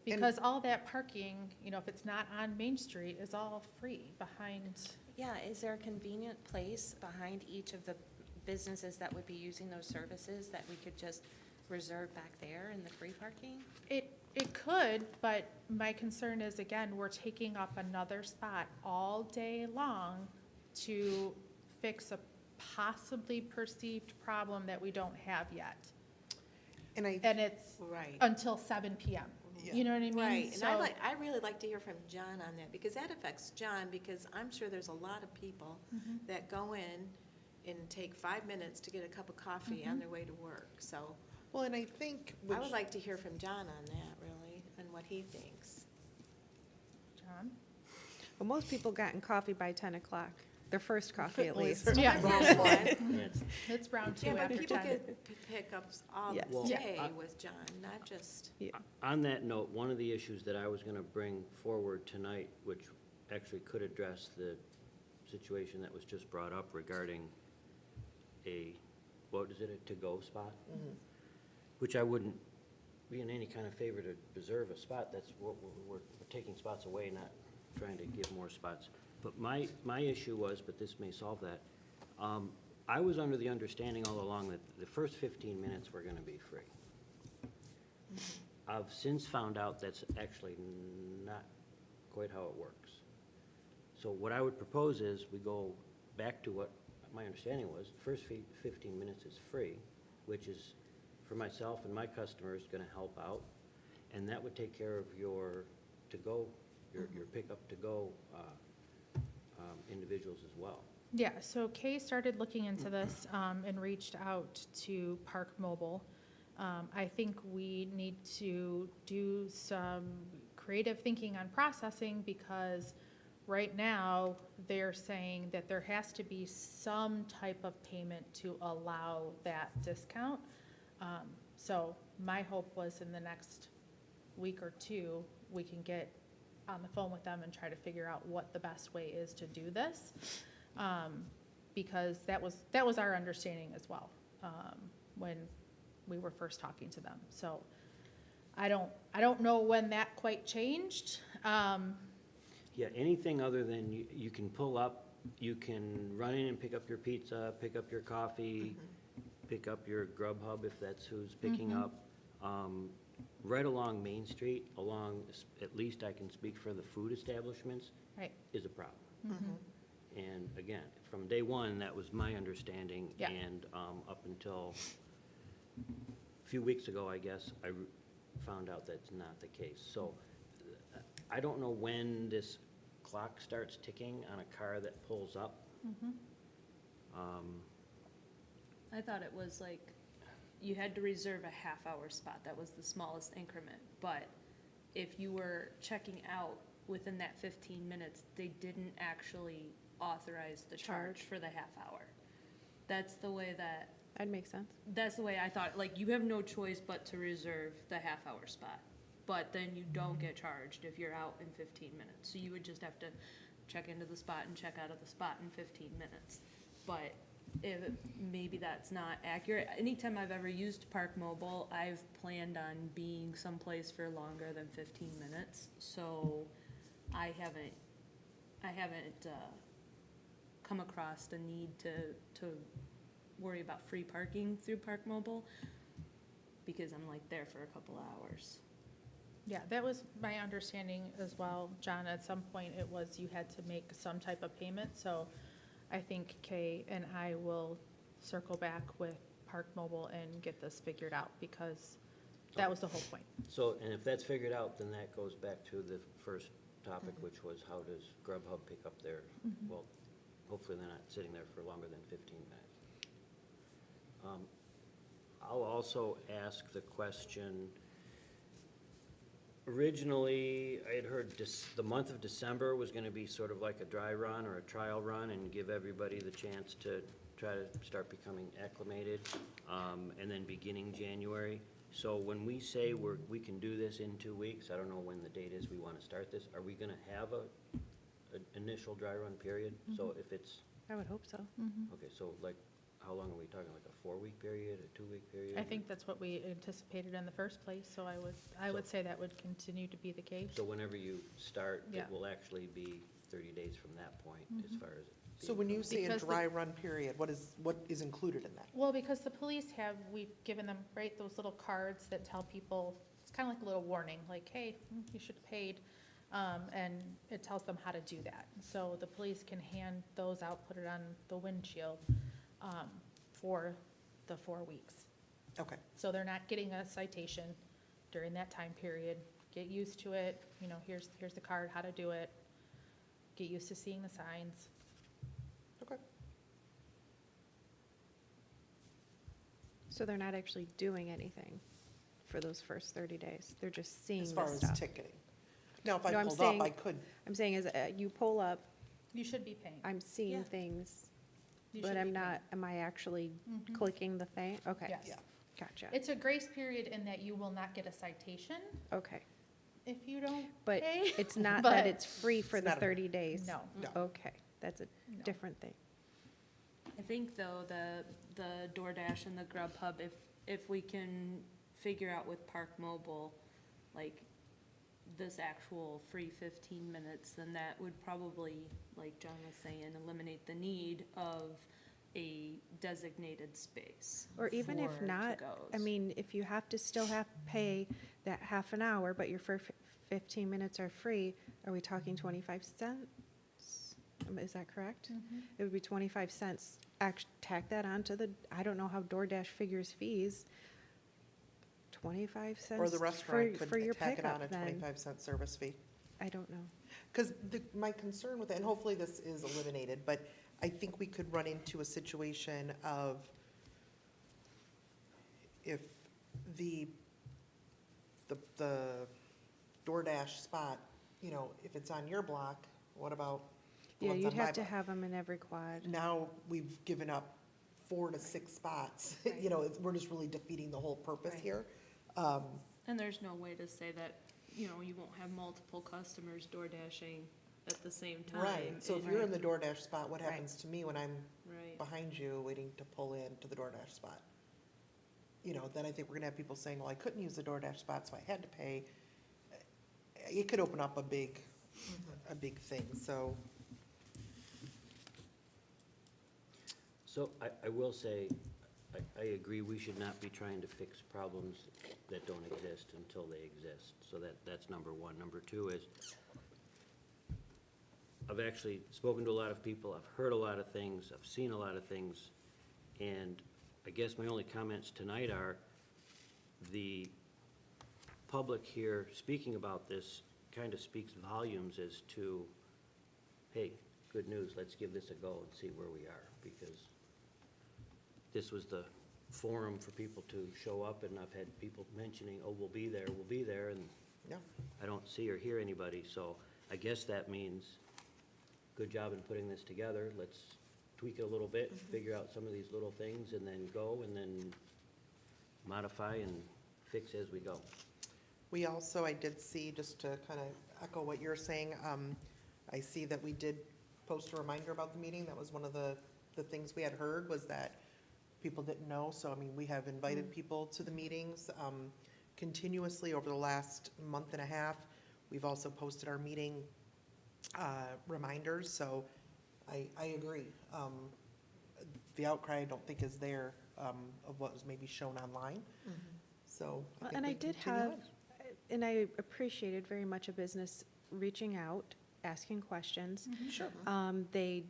Speaker 3: Because all that parking, if it's not on Main Street, is all free behind.
Speaker 2: Yeah, is there a convenient place behind each of the businesses that would be using those services that we could just reserve back there in the free parking?
Speaker 3: It could, but my concern is, again, we're taking up another spot all day long to fix a possibly perceived problem that we don't have yet. And it's
Speaker 13: Right.
Speaker 3: until 7 PM. You know what I mean?
Speaker 13: Right, and
Speaker 3: So-
Speaker 13: I really like to hear from John on that, because that affects John, because I'm sure there's a lot of people that go in and take 5 minutes to get a cup of coffee on their way to work, so.
Speaker 1: Well, and I think.
Speaker 13: I would like to hear from John on that, really, and what he thinks.
Speaker 3: John?
Speaker 14: Well, most people gotten coffee by 10 o'clock, their first coffee at least.
Speaker 3: Yeah.
Speaker 13: That's one.
Speaker 3: It's round 2
Speaker 13: Yeah, but
Speaker 3: after
Speaker 13: people
Speaker 3: 10.
Speaker 13: get pickups all
Speaker 14: Yes.
Speaker 4: Well,
Speaker 13: day
Speaker 4: I-
Speaker 13: with John, not just.
Speaker 4: On that note, one of the issues that I was gonna bring forward tonight, which actually could address the situation that was just brought up regarding what is it, a to-go spot? Which I wouldn't be in any kind of favor to reserve a spot. That's what we're taking spots away, not trying to give more spots. But my issue was, but this may solve that, I was under the understanding all along that the first 15 minutes were gonna be free. I've since found out that's actually not quite how it works. So what I would propose is we go back to what my understanding was. First 15 minutes is free, which is, for myself and my customers, gonna help out. And that would take care of your to-go, your pickup to-go individuals as well.
Speaker 3: Yeah, so Kay started looking into this and reached out to Park Mobile. I think we need to do some creative thinking on processing, because right now they're saying that there has to be some type of payment to allow that discount. So my hope was in the next week or two, we can get on the phone with them and try to figure out what the best way is to do this. Because that was our understanding as well, when we were first talking to them. So I don't know when that quite changed.
Speaker 4: Yeah, anything other than you can pull up, you can run in and pick up your pizza, pick up your coffee, pick up your Grubhub if that's who's picking up. Right along Main Street, at least I can speak for the food establishments,
Speaker 3: Right.
Speaker 4: is a problem. And again, from day one, that was my understanding.
Speaker 3: Yeah.
Speaker 4: And up until a few weeks ago, I guess, I found out that's not the case. So I don't know when this clock starts ticking on a car that pulls up.
Speaker 12: I thought it was like, you had to reserve a half-hour spot. That was the smallest increment. But if you were checking out within that 15 minutes, they didn't actually authorize the charge for the half hour. That's the way
Speaker 14: That'd make sense.
Speaker 12: that's the way I thought. Like, you have no choice but to reserve the half-hour spot. But then you don't get charged if you're out in 15 minutes. So you would just have to check into the spot and check out of the spot in 15 minutes. But maybe that's not accurate. Anytime I've ever used Park Mobile, I've planned on being someplace for longer than 15 minutes. So I haven't come across the need to worry about free parking through Park Mobile, because I'm like there for a couple hours.
Speaker 3: Yeah, that was my understanding as well, John. At some point, it was you had to make some type of payment. So I think Kay and I will circle back with Park Mobile and get this figured out, because that was the whole point.
Speaker 4: So, and if that's figured out, then that goes back to the first topic, which was how does Grubhub pick up their, well, hopefully they're not sitting there for longer than 15 minutes. I'll also ask the question, originally, I had heard the month of December was gonna be sort of like a dry run or a trial run and give everybody the chance to try to start becoming acclimated, and then beginning January. So when we say we can do this in 2 weeks, I don't know when the date is we wanna start this, are we gonna have an initial dry run period? So if it's,
Speaker 14: I would hope so.
Speaker 4: okay, so like, how long are we talking, like a 4-week period, a 2-week period?
Speaker 3: I think that's what we anticipated in the first place, so I would say that would continue to be the case.
Speaker 4: So whenever you start, it
Speaker 3: Yeah.
Speaker 4: will actually be 30 days from that point, as far as.
Speaker 1: So when you say a
Speaker 3: Because the-
Speaker 1: dry run period, what is included in that?
Speaker 3: Well, because the police we've given them, right, those little cards that tell people, it's kind of like a little warning, like, hey, you should have paid. And it tells them how to do that. So the police can hand those out, put it on the windshield, for the 4 weeks.
Speaker 1: Okay,
Speaker 3: So they're not getting a citation during that time period. Get used to it, here's the card, how to do it. Get used to seeing the signs.
Speaker 1: okay.
Speaker 14: So they're not actually doing anything for those first 30 days. They're just seeing
Speaker 1: As
Speaker 14: the
Speaker 1: far as
Speaker 14: stuff.
Speaker 1: ticketing. Now, if
Speaker 14: No,
Speaker 1: I
Speaker 14: I'm
Speaker 1: pulled up,
Speaker 14: saying-
Speaker 1: I could,
Speaker 14: I'm saying is, you pull up,
Speaker 3: You should be paying.
Speaker 14: I'm seeing
Speaker 3: Yeah.
Speaker 14: things,
Speaker 3: You
Speaker 14: but
Speaker 3: should
Speaker 14: I'm
Speaker 3: be
Speaker 14: not, am I actually
Speaker 3: paying. Mhm.
Speaker 14: clicking the thing? Okay.
Speaker 3: Yes.
Speaker 1: Yeah.
Speaker 14: Gotcha.
Speaker 3: It's a grace period in that you will not get a citation
Speaker 14: Okay.
Speaker 3: if you don't
Speaker 14: But
Speaker 3: pay.
Speaker 14: it's not
Speaker 3: But-
Speaker 14: that it's free for
Speaker 1: It's
Speaker 14: the
Speaker 1: not a-
Speaker 14: 30 days?
Speaker 3: No.
Speaker 1: No.
Speaker 14: Okay, that's a
Speaker 3: No.
Speaker 14: different thing.
Speaker 12: I think though, the DoorDash and the Grubhub, if we can figure out with Park Mobile, like, this actual free 15 minutes, then that would probably, like John was saying, eliminate the need of a designated space.
Speaker 14: Or even if
Speaker 12: for
Speaker 14: not,
Speaker 12: to-goes.
Speaker 14: I mean, if you have to still have to pay that half an hour, but your first 15 minutes are free, are we talking 25 cents? Is that correct?
Speaker 3: Mhm.
Speaker 14: It would be 25 cents. Tack that onto I don't know how DoorDash figures fees. 25 cents
Speaker 1: or the restaurant
Speaker 14: for your
Speaker 1: could tack it on a
Speaker 14: pickup then.
Speaker 1: 25-cent service fee.
Speaker 14: I don't know.
Speaker 1: Because my concern with it, and hopefully this is eliminated, but I think we could run into a situation of if the DoorDash spot, if it's on your block, what about the
Speaker 14: Yeah,
Speaker 1: ones
Speaker 14: you'd
Speaker 1: on my
Speaker 14: have to
Speaker 1: block?
Speaker 14: have them in every quad.
Speaker 1: Now, we've given up 4 to 6 spots, we're just really defeating the whole purpose
Speaker 10: Right.
Speaker 1: here.
Speaker 12: And there's no way to say that, you won't have multiple customers door dashing at the same time.
Speaker 1: Right, so if
Speaker 12: and-
Speaker 1: you're in the DoorDash spot, what
Speaker 10: Right.
Speaker 1: happens to me when I'm
Speaker 12: Right.
Speaker 1: behind you waiting to pull in to the DoorDash spot? Then I think we're gonna have people saying, well, I couldn't use the DoorDash spot, so I had to pay. It could open up a big thing, so,
Speaker 4: So I will say, I agree, we should not be trying to fix problems that don't exist until they exist. So that's number one. Number two is, I've actually spoken to a lot of people, I've heard a lot of things, I've seen a lot of things, and I guess my only comments tonight are, the public here speaking about this kind of speaks volumes as to, hey, good news, let's give this a go and see where we are, because this was the forum for people to show up, and I've had people mentioning, oh, we'll be there, and
Speaker 1: yeah.
Speaker 4: I don't see or hear anybody, so I guess that means, good job in putting this together, let's tweak it a little bit, figure out some of these little things, and then go, and then modify and fix as we go.
Speaker 1: We also, I did see, just to kind of echo what you're saying, I see that we did post a reminder about the meeting. That was one of the things we had heard, was that people didn't know. So, I mean, we have invited people to the meetings continuously over the last month and a half. We've also posted our meeting reminders, so I agree. The outcry, I don't think, is there of what was maybe shown online. So I think
Speaker 14: And
Speaker 1: we
Speaker 14: I did
Speaker 1: continue
Speaker 14: have,
Speaker 1: on.
Speaker 14: and I appreciated very much a business reaching out, asking questions.
Speaker 1: Sure.
Speaker 14: They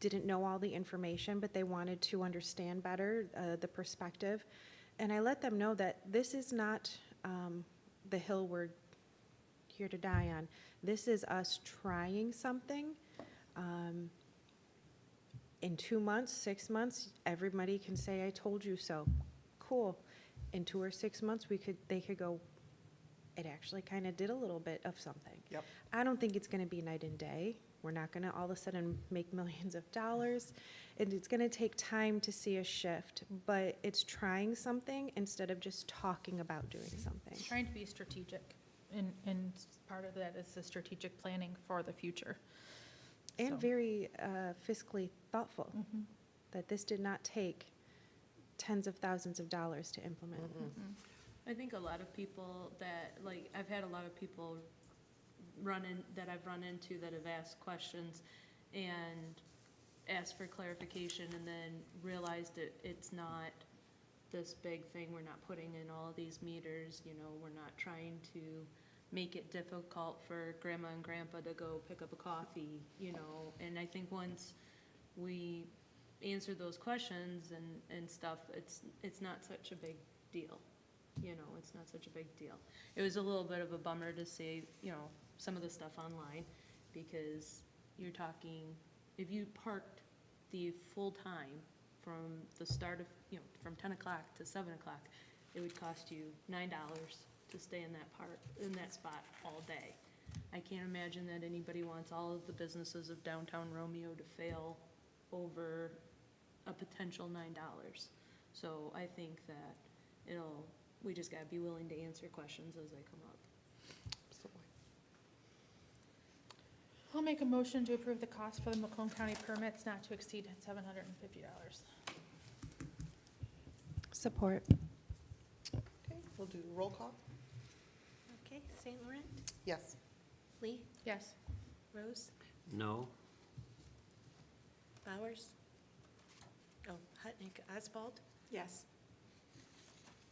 Speaker 14: didn't know all the information, but they wanted to understand better the perspective. And I let them know that this is not the hill we're here to die on. This is us trying something. In 2 months, 6 months, everybody can say, I told you so. Cool. In 2 or 6 months, they could go, it actually kind of did a little bit of something.
Speaker 1: Yep.
Speaker 14: I don't think it's going to be night and day. We're not going to all of a sudden make millions of dollars. And it's going to take time to see a shift, but it's trying something instead of just talking about doing something.
Speaker 3: Trying to be strategic, and part of that is the strategic planning for the future.
Speaker 14: And
Speaker 3: So.
Speaker 14: very fiscally thoughtful,
Speaker 3: Mhm.
Speaker 14: that this did not take tens of thousands of dollars to implement.
Speaker 3: Mhm.
Speaker 12: I think a lot of people that, like, I've had a lot of people that I've run into that have asked questions and asked for clarification and then realized it's not this big thing. We're not putting in all of these meters, you know, we're not trying to make it difficult for grandma and grandpa to go pick up a coffee, you know, and I think once we answer those questions and stuff, it's not such a big deal. You know, it's not such a big deal. It was a little bit of a bummer to see, you know, some of the stuff online, because you're talking, if you parked the full time from the start of, you know, from 10 o'clock to 7 o'clock, it would cost you $9 to stay in that spot all day. I can't imagine that anybody wants all of the businesses of downtown Romeo to fail over a potential $9. So I think that we just gotta be willing to answer questions as they come up.
Speaker 1: Absolutely.
Speaker 3: I'll make a motion to approve the cost for the Macomb County permits not to exceed $750.
Speaker 14: Support.
Speaker 1: Okay, we'll do roll call.
Speaker 13: Okay, St. Laurent,
Speaker 1: Yes.
Speaker 13: Lee,
Speaker 3: Yes.
Speaker 13: Rose,
Speaker 4: No?
Speaker 13: Bowers, Hutnick, Oswald,
Speaker 10: Yes.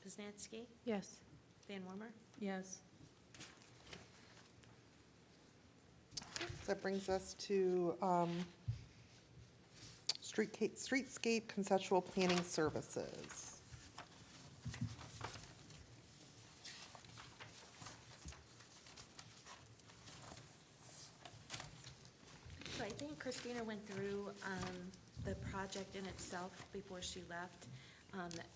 Speaker 13: Poznanski,
Speaker 14: Yes.
Speaker 13: Van Wormer.
Speaker 12: Yes.
Speaker 1: That brings us to streetscape conceptual planning services.
Speaker 2: So I think Christina went through the project in itself before she left,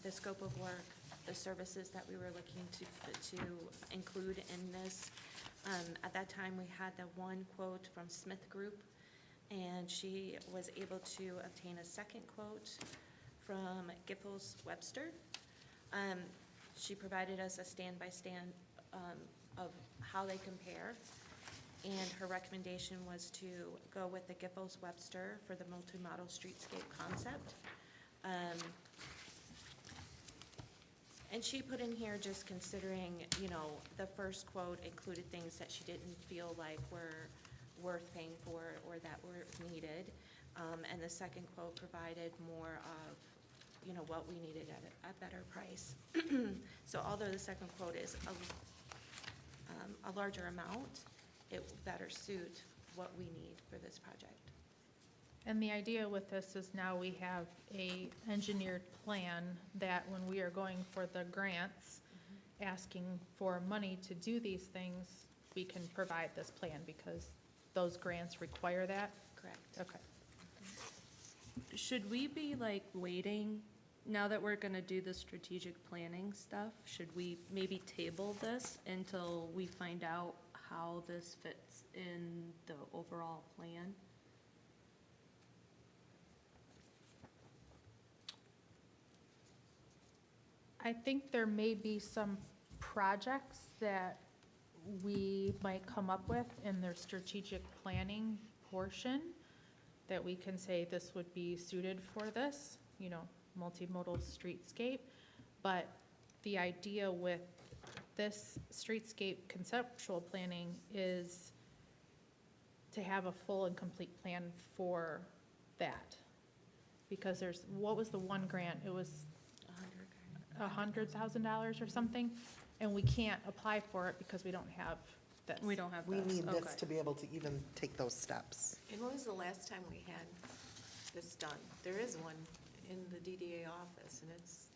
Speaker 2: the scope of work, the services that we were looking to include in this. At that time, we had the one quote from Smith Group, and she was able to obtain a second quote from Giffords Webster. She provided us a stand-by-stand of how they compare, and her recommendation was to go with the Giffords Webster for the multi-model streetscape concept. And she put in here just considering, you know, the first quote included things that she didn't feel like were worth paying for or that were needed. And the second quote provided more of, you know, what we needed at a better price. So although the second quote is a larger amount, it will better suit what we need for this project.
Speaker 3: And the idea with this is now we have a engineered plan that when we are going for the grants, asking for money to do these things, we can provide this plan because those grants require that?
Speaker 2: Correct.
Speaker 3: Okay.
Speaker 12: Should we be like waiting, now that we're gonna do the strategic planning stuff, should we maybe table this until we find out how this fits in the overall plan?
Speaker 3: I think there may be some projects that we might come up with in their strategic planning portion that we can say this would be suited for this, you know, multimodal streetscape. But the idea with this streetscape conceptual planning is to have a full and complete plan for that. Because there's, what was the one grant? It was $100,000 or something, and we can't apply for it because we don't have this.
Speaker 12: We don't have
Speaker 1: We
Speaker 12: this.
Speaker 1: need this
Speaker 12: Okay.
Speaker 1: to be able to even take those steps.
Speaker 10: And when was the last time we had this done? There is one in the DDA office, and it's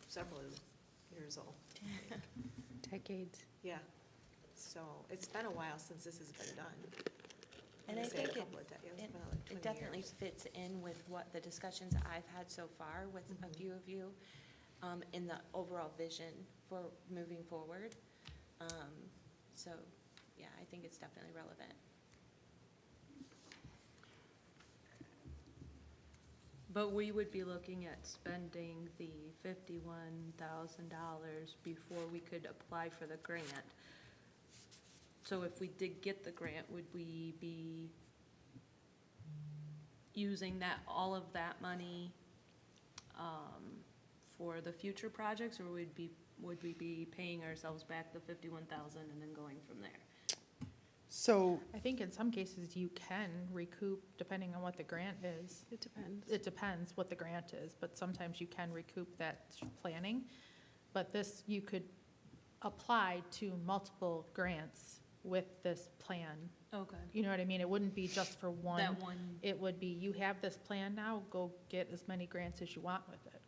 Speaker 10: several years old.
Speaker 14: Decades.
Speaker 10: Yeah.
Speaker 13: So it's been a while since this has been done.
Speaker 2: And I
Speaker 13: I'd say a
Speaker 2: think
Speaker 13: couple of decades,
Speaker 2: it
Speaker 13: well, like 20
Speaker 2: it definitely
Speaker 13: years.
Speaker 2: fits in with what the discussions I've had so far with a few of you in the overall vision for moving forward. So, yeah, I think it's definitely relevant.
Speaker 12: But we would be looking at spending the $51,000 before we could apply for the grant. So if we did get the grant, would we be using that, all of that money for the future projects, or would we be paying ourselves back the $51,000 and then going from there?
Speaker 1: So,
Speaker 3: I think in some cases you can recoup depending on what the grant is.
Speaker 14: It depends.
Speaker 3: It depends what the grant is, but sometimes you can recoup that planning. But this, you could apply to multiple grants with this plan.
Speaker 12: Okay.
Speaker 3: You know what I mean? It wouldn't be just for one.
Speaker 12: That one,
Speaker 3: It would be, you have this plan now, go get as many grants as you want with it.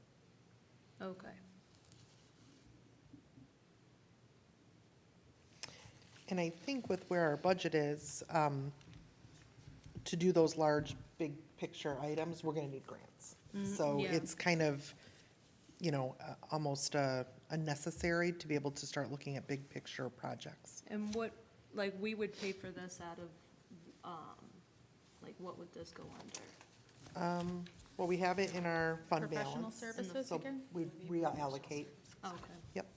Speaker 12: okay.
Speaker 1: and I think with where our budget is, to do those large, big picture items, we're gonna need grants. So
Speaker 12: yeah.
Speaker 1: it's kind of, you know, almost unnecessary to be able to start looking at big picture projects.
Speaker 12: And what, like, we would pay for this out of, like, what would this go under?
Speaker 1: Well, we have it in our fund
Speaker 3: Professional
Speaker 1: balance.
Speaker 3: services
Speaker 1: So
Speaker 3: again?
Speaker 1: we reallocate.
Speaker 12: Okay.
Speaker 1: Yep.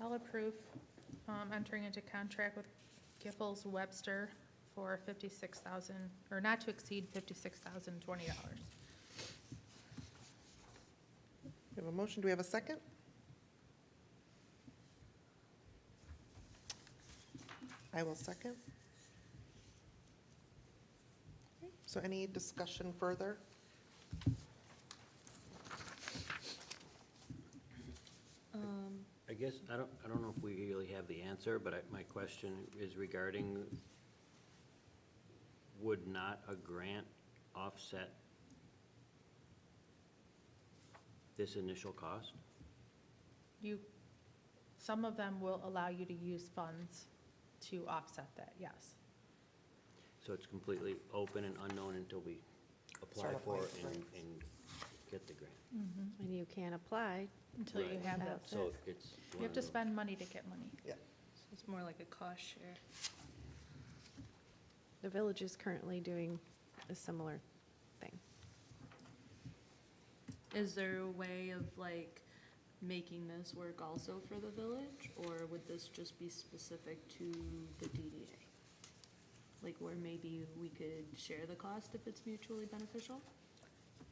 Speaker 3: I'll approve entering into contract with Giffords Webster for $56,000, or not to exceed $56,020.
Speaker 1: We have a motion. Do we have a second? I will second. Okay, so any discussion further?
Speaker 4: I guess, I don't know if we really have the answer, but my question is regarding, would not a grant offset this initial cost?
Speaker 3: Some of them will allow you to use funds to offset that, yes.
Speaker 4: So it's completely open and unknown until we apply
Speaker 1: Start
Speaker 4: for it
Speaker 1: applying, right.
Speaker 4: and get the grant.
Speaker 14: And you can't apply.
Speaker 3: Until you
Speaker 4: Right.
Speaker 3: have that.
Speaker 14: That's
Speaker 4: So
Speaker 14: it.
Speaker 4: it's.
Speaker 3: You
Speaker 4: one
Speaker 3: have
Speaker 4: of
Speaker 3: to
Speaker 4: those-
Speaker 3: spend money to get money.
Speaker 1: Yeah.
Speaker 12: So it's more like a cost share.
Speaker 14: The village is currently doing a similar thing.
Speaker 12: Is there a way of, like, making this work also for the village, or would this just be specific to the DDA? Like, where maybe we could share the cost if it's mutually beneficial?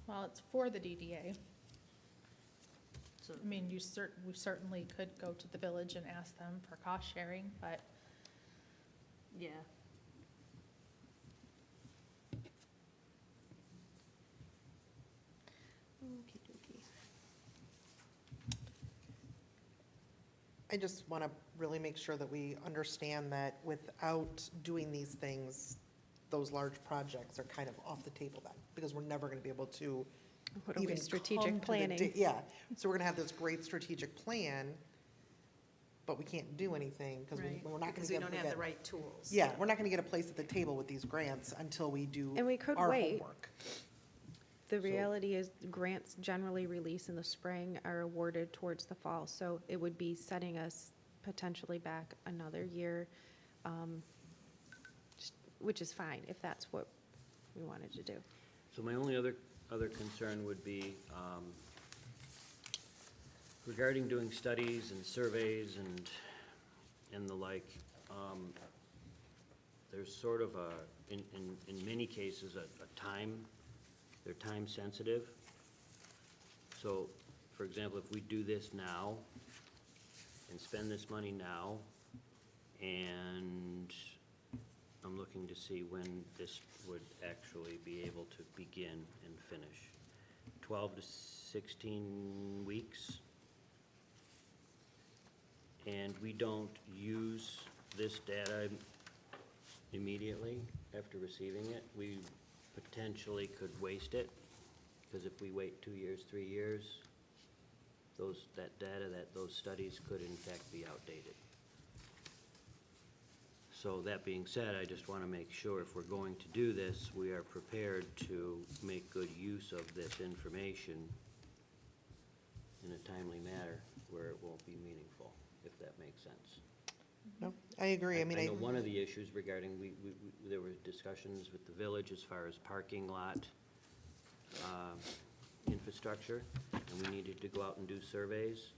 Speaker 3: Well, it's for the DDA.
Speaker 12: So,
Speaker 3: I mean, we certainly could go to the village and ask them for cost sharing, but
Speaker 12: yeah. Okey-dokey.
Speaker 1: I just want to really make sure that we understand that without doing these things, those large projects are kind of off the table then, because we're never going to be able to
Speaker 14: What are we,
Speaker 1: even come to
Speaker 14: strategic
Speaker 1: the
Speaker 14: planning?
Speaker 1: Yeah, so we're going to have this great strategic plan, but we can't do anything because
Speaker 12: Right.
Speaker 1: we're not going
Speaker 13: Because
Speaker 1: to
Speaker 13: we
Speaker 1: get.
Speaker 13: don't have the right tools.
Speaker 1: Yeah, we're not going to get a place at the table with these grants until we do
Speaker 14: And we could
Speaker 1: our
Speaker 14: wait.
Speaker 1: homework.
Speaker 14: The
Speaker 4: So-
Speaker 14: reality is grants generally release in the spring are awarded towards the fall, so it would be setting us potentially back another year, which is fine if that's what we wanted to do.
Speaker 4: So my only other concern would be regarding doing studies and surveys and the like. There's sort of in many cases, a time, they're time sensitive. So, for example, if we do this now and spend this money now, and I'm looking to see when this would actually be able to begin and finish. 12 to 16 weeks. And we don't use this data immediately after receiving it. We potentially could waste it, because if we wait 2 years, 3 years, that data, those studies could in fact be outdated. So that being said, I just want to make sure if we're going to do this, we are prepared to make good use of this information in a timely manner where it won't be meaningful, if that makes sense.
Speaker 1: No, I agree. I mean,
Speaker 4: I know one of the issues regarding, there were discussions with the village as far as parking lot infrastructure, and we needed to go out and do surveys,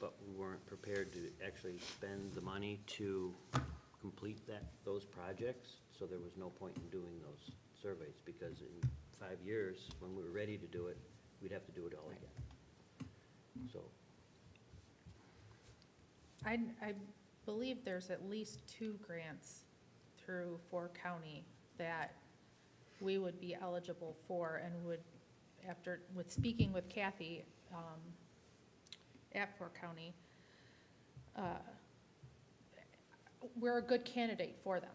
Speaker 4: but we weren't prepared to actually spend the money to complete those projects, so there was no point in doing those surveys, because in 5 years, when we were ready to do it, we'd have to do it all again. So,
Speaker 3: I believe there's at least 2 grants through Fort County that we would be eligible for and would, with speaking with Kathy at Fort County, we're a good candidate for them,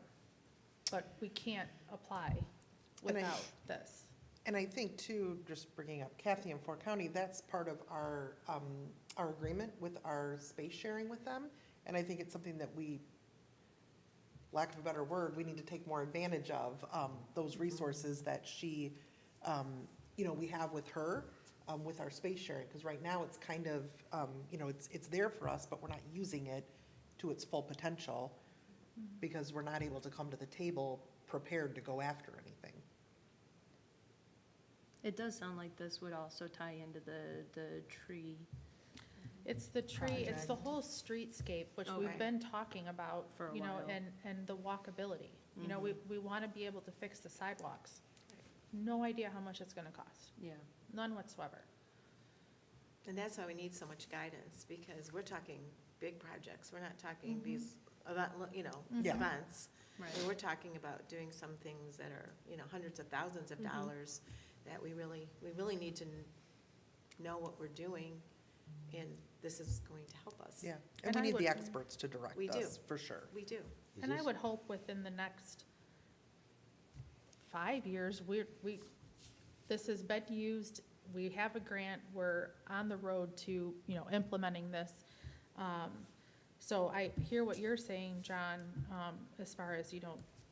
Speaker 3: but we can't apply without this.
Speaker 1: And I think too, just bringing up Kathy and Fort County, that's part of our agreement with our space sharing with them. And I think it's something that we, lack of a better word, we need to take more advantage of, those resources that she, we have with her, with our space sharing. Because right now it's kind of, it's there for us, but we're not using it to its full potential because we're not able to come to the table prepared to go after anything.
Speaker 12: It does sound like this would also tie into the tree.
Speaker 3: It's the tree, it's the whole streetscape, which we've
Speaker 12: Okay.
Speaker 3: been talking about,
Speaker 12: For a
Speaker 3: you know,
Speaker 12: while.
Speaker 3: and the walkability. You know, we want to be able to fix the sidewalks. No idea how much it's going to cost,
Speaker 12: Yeah.
Speaker 3: none whatsoever.
Speaker 13: And that's why we need so much guidance, because we're talking big projects. We're not talking these, event,
Speaker 1: Yeah.
Speaker 13: events.
Speaker 12: Right.
Speaker 13: I mean, we're talking about doing some things that are, hundreds of thousands of dollars that we really need to know what we're doing, and this is going to help us.
Speaker 1: Yeah,
Speaker 3: And
Speaker 1: and we
Speaker 3: I
Speaker 1: need the
Speaker 3: would-
Speaker 1: experts to direct
Speaker 13: We do.
Speaker 1: us, for sure.
Speaker 13: We do.
Speaker 4: is
Speaker 3: And I
Speaker 4: this-
Speaker 3: would hope within the next 5 years, this has been used, we have a grant, we're on the road to, implementing this. So I hear what you're saying, John, as far as,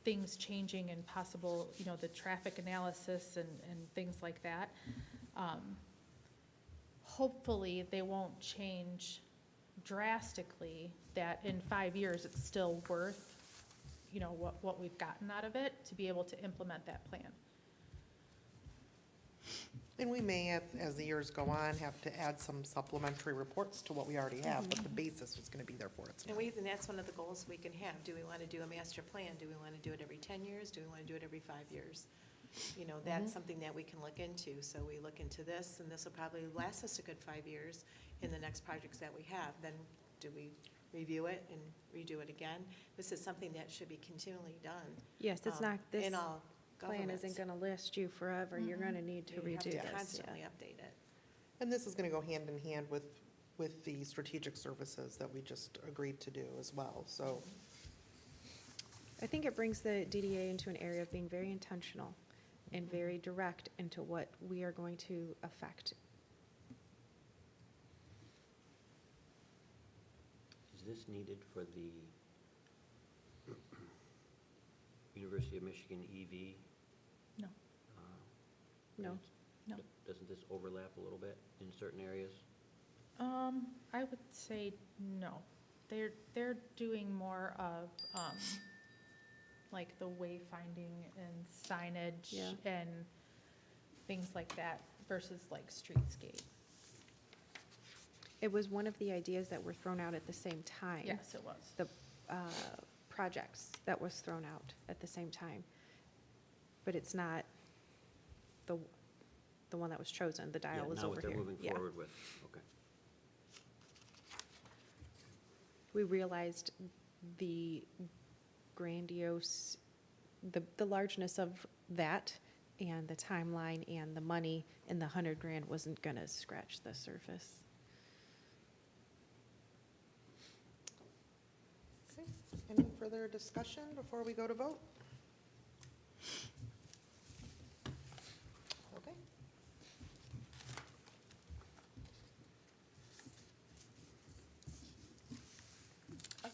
Speaker 3: things changing and possible, the traffic analysis and things like that. Hopefully, they won't change drastically, that in 5 years, it's still worth, what we've gotten out of it to be able to implement that plan.
Speaker 1: And we may, as the years go on, have to add some supplementary reports to what we already have, but the basis is gonna be there for it.
Speaker 13: And that's one of the goals we can have. Do we want to do a master plan? Do we want to do it every 10 years? Do we want to do it every 5 years? That's something that we can look into. So we look into this, and this will probably last us a good 5 years in the next projects that we have. Then do we review it and redo it again? This is something that should be continually done.
Speaker 14: Yes, it's not, this
Speaker 13: In all
Speaker 14: plan
Speaker 13: governments.
Speaker 14: isn't gonna last you forever. You're gonna need to
Speaker 13: You have
Speaker 14: redo
Speaker 13: to
Speaker 14: this.
Speaker 13: constantly
Speaker 14: Yeah.
Speaker 13: update it.
Speaker 1: And this is gonna go hand in hand with the strategic services that we just agreed to do as well, so.
Speaker 14: I think it brings the DDA into an area of being very intentional and very direct into what we are going to affect.
Speaker 4: Is this needed for the University of Michigan EV?
Speaker 3: No.
Speaker 14: No.
Speaker 3: No.
Speaker 4: Doesn't this overlap a little bit in certain areas?
Speaker 3: I would say no. They're doing more of, like the wayfinding and signage
Speaker 14: Yeah.
Speaker 3: and things like that versus like streetscape.
Speaker 14: It was one of the ideas that were thrown out at the same time.
Speaker 3: Yes, it was.
Speaker 14: The projects that was thrown out at the same time. But it's not the one that was chosen. The dial was
Speaker 4: Yeah, now
Speaker 14: over
Speaker 4: what
Speaker 14: here.
Speaker 4: they're moving
Speaker 14: Yeah.
Speaker 4: forward with, okay.
Speaker 14: We realized the grandiose, the largeness of that and the timeline and the money and the $100,000 wasn't gonna scratch the surface.
Speaker 1: Okay. Any further discussion before we go to vote? Okay.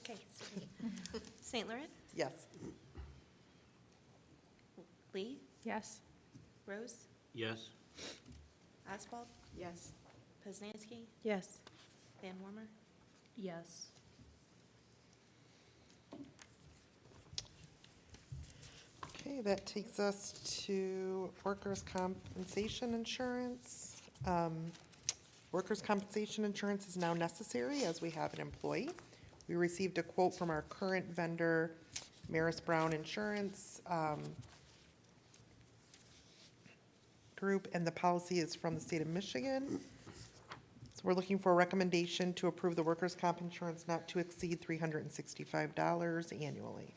Speaker 2: Okay. St. Laurent,
Speaker 1: Yes.
Speaker 2: Lee,
Speaker 3: Yes.
Speaker 2: Rose,
Speaker 4: Yes.
Speaker 2: Oswald,
Speaker 10: Yes.
Speaker 2: Poznanski,
Speaker 14: Yes.
Speaker 2: Van Wormer.
Speaker 12: Yes.
Speaker 1: Okay, that takes us to workers' compensation insurance. Workers' compensation insurance is now necessary as we have an employee. We received a quote from our current vendor, Maris Brown Insurance Group, and the policy is from the state of Michigan. So we're looking for a recommendation to approve the workers' comp insurance not to exceed $365 annually.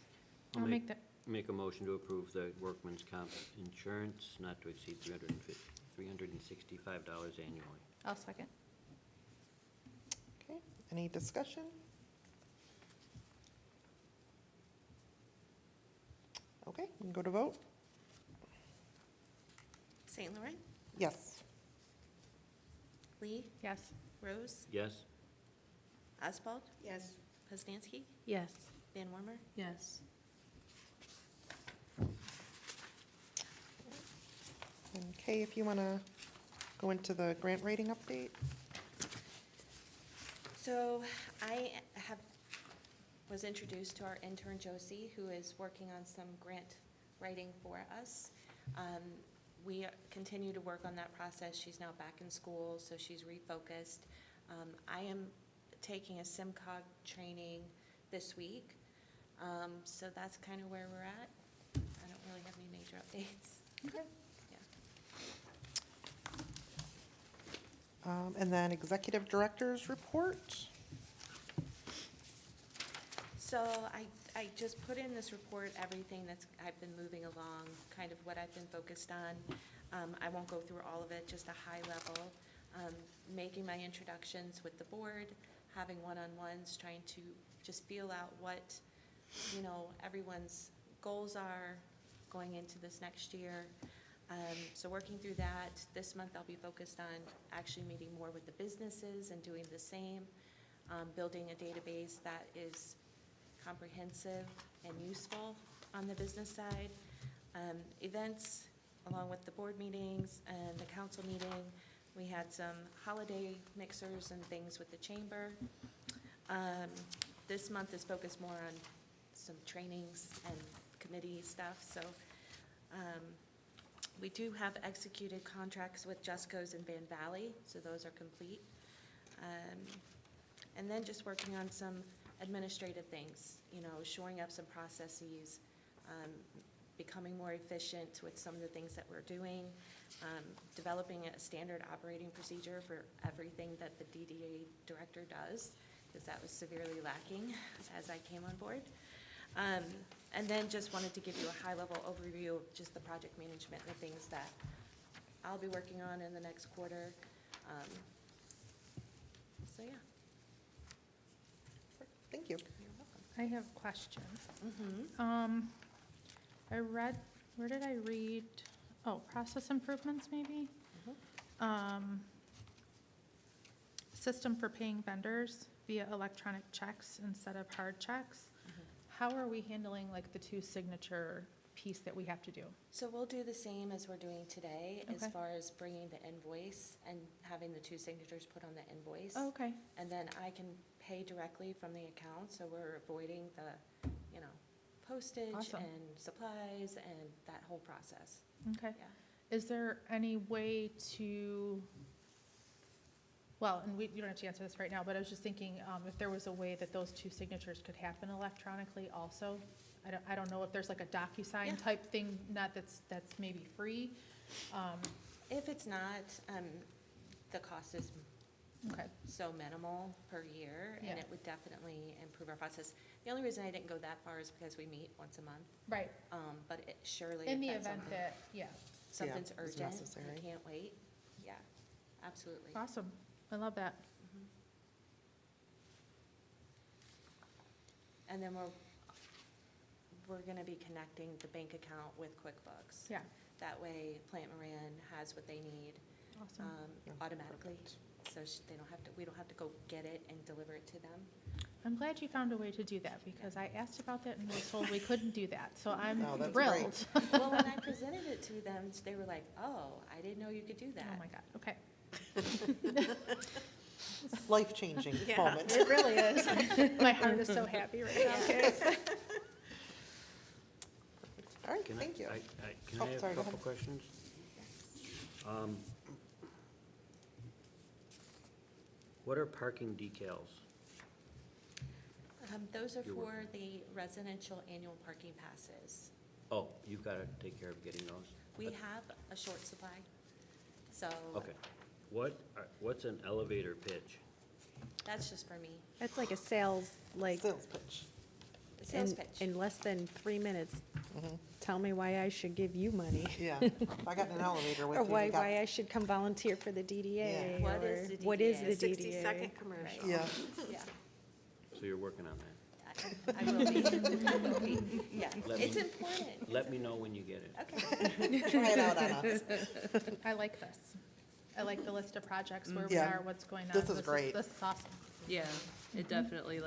Speaker 3: I'll make that,
Speaker 4: Make a motion to approve the workman's comp insurance not to exceed $365 annually.
Speaker 3: I'll second.
Speaker 1: Okay, any discussion? Okay, we can go to vote.
Speaker 2: St. Laurent,
Speaker 1: Yes.
Speaker 2: Lee,
Speaker 3: Yes.
Speaker 2: Rose,
Speaker 4: Yes.
Speaker 2: Oswald,
Speaker 10: Yes.
Speaker 2: Poznanski,
Speaker 14: Yes.
Speaker 2: Van Wormer.
Speaker 12: Yes.
Speaker 1: Okay, if you want to go into the grant writing update.
Speaker 2: So was introduced to our intern Josie, who is working on some grant writing for us. We continue to work on that process. She's now back in school, so she's refocused. I am taking a SimCog training this week, so that's kind of where we're at. I don't really have any major updates.
Speaker 1: Okay.
Speaker 2: Yeah.
Speaker 1: And then executive director's report.
Speaker 2: So I just put in this report everything I've been moving along, kind of what I've been focused on. I won't go through all of it, just a high level. Making my introductions with the board, having one-on-ones, trying to just feel out what, everyone's goals are going into this next year. So working through that, this month I'll be focused on actually meeting more with the businesses and doing the same, building a database that is comprehensive and useful on the business side. Events, along with the board meetings and the council meeting, we had some holiday mixers and things with the chamber. This month is focused more on some trainings and committee stuff, so we do have executed contracts with Jusco's and Van Valley, so those are complete. And then just working on some administrative things, shoring up some processes, becoming more efficient with some of the things that we're doing, developing a standard operating procedure for everything that the DDA director does, because that was severely lacking as I came on board. And then just wanted to give you a high-level overview of just the project management and the things that I'll be working on in the next quarter. So, yeah.
Speaker 1: Thank you.
Speaker 2: You're welcome.
Speaker 3: I have a question.
Speaker 2: Mm-hmm.
Speaker 3: I read, where did I read? Oh, process improvements, maybe? System for paying vendors via electronic checks instead of hard checks. How are we handling like the two signature piece that we have to do?
Speaker 2: So we'll do the same as we're doing today, as
Speaker 3: Okay.
Speaker 2: far as bringing the invoice and having the two signatures put on the invoice.
Speaker 3: Oh, okay.
Speaker 2: And then I can pay directly from the account, so we're avoiding the, postage
Speaker 3: Awesome.
Speaker 2: and supplies and that whole process.
Speaker 3: Okay.
Speaker 2: Yeah.
Speaker 3: Is there any way to, well, and you don't have to answer this right now, but I was just thinking, if there was a way that those two signatures could happen electronically also? I don't know if there's like a
Speaker 2: Yeah.
Speaker 3: DocuSign type thing, that's maybe free.
Speaker 2: If it's not, the cost is
Speaker 3: Okay,
Speaker 2: so minimal per year, and
Speaker 3: Yeah.
Speaker 2: it would definitely improve our process. The only reason I didn't go that far is because we meet once a month,
Speaker 3: right.
Speaker 2: but it surely,
Speaker 3: In
Speaker 2: if
Speaker 3: the
Speaker 2: that's
Speaker 3: event
Speaker 2: something-
Speaker 3: that, yeah,
Speaker 2: something's
Speaker 1: it's
Speaker 2: urgent,
Speaker 1: necessary.
Speaker 2: you can't wait, yeah, absolutely.
Speaker 3: awesome. I love that.
Speaker 2: Mhm. And then we're gonna be connecting the bank account with QuickBooks.
Speaker 3: Yeah,
Speaker 2: That way Plant Moran has what they need
Speaker 3: awesome.
Speaker 1: Yeah,
Speaker 2: automatically,
Speaker 1: perfect.
Speaker 2: so we don't have to go get it and deliver it to them.
Speaker 3: I'm glad you found a way to do that, because I asked about that and was told we couldn't do that, so I'm
Speaker 1: No, that's
Speaker 3: thrilled.
Speaker 1: great.
Speaker 2: Well, when I presented it to them, they were like, oh, I didn't know you could do
Speaker 3: Oh
Speaker 2: that.
Speaker 3: my God, okay.
Speaker 1: Life-changing
Speaker 10: Yeah.
Speaker 1: moment.
Speaker 3: It really is. My heart is so happy right now.
Speaker 1: All right,
Speaker 4: Can
Speaker 1: thank you.
Speaker 4: Can
Speaker 1: Oh,
Speaker 4: I have a
Speaker 1: sorry, go
Speaker 4: couple
Speaker 1: ahead.
Speaker 4: questions? What are parking decals?
Speaker 2: Those are
Speaker 4: You're
Speaker 2: for
Speaker 4: working.
Speaker 2: the residential annual parking passes.
Speaker 4: Oh, you've got to take care of getting those?
Speaker 2: We have a short supply, so
Speaker 4: Okay. What's an elevator pitch?
Speaker 2: that's just for me.
Speaker 14: That's like a sales, like,
Speaker 1: Sales pitch.
Speaker 2: Sales
Speaker 14: in,
Speaker 2: pitch.
Speaker 14: in less than 3 minutes,
Speaker 1: Mhm.
Speaker 14: tell me why I should give you money.
Speaker 1: Yeah, if I got in an elevator with
Speaker 14: Or
Speaker 1: you,
Speaker 14: why,
Speaker 1: we got,
Speaker 14: I should come volunteer for the DDA.
Speaker 2: Yeah. What
Speaker 14: or
Speaker 2: is the
Speaker 14: What is the
Speaker 2: DDA?
Speaker 14: DDA?
Speaker 10: 60-second commercial.
Speaker 1: yeah.
Speaker 2: Yeah,
Speaker 4: So you're working on that.
Speaker 2: I will be. I will be. Yeah,
Speaker 4: Let
Speaker 2: it's
Speaker 4: me-
Speaker 2: important.
Speaker 4: Let me know when you get it.
Speaker 2: Okay.
Speaker 1: Try it out on us.
Speaker 3: I like this. I like the list of projects, where we
Speaker 1: Yeah.
Speaker 3: are, what's going on.
Speaker 1: This is great.
Speaker 3: This is awesome.
Speaker 12: Yeah, it definitely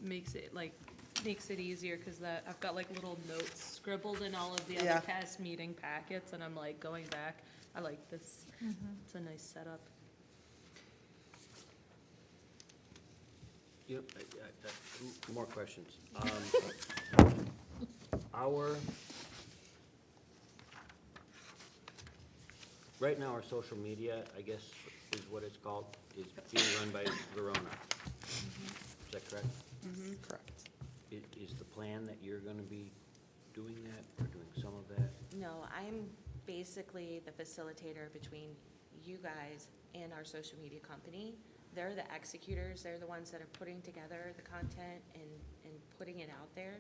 Speaker 12: makes it easier, because I've got little notes scribbled in all of the
Speaker 1: Yeah.
Speaker 12: other past meeting packets, and I'm going back. I like this. It's a nice setup.
Speaker 4: Yep, more questions. Right now, our social media, I guess, is what it's called, is being run by Verona. Is that correct?
Speaker 1: Correct.
Speaker 4: Is the plan that you're gonna be doing that, or doing some of that?
Speaker 2: No, I'm basically the facilitator between you guys and our social media company. They're the executors, they're the ones that are putting together the content and putting it out there.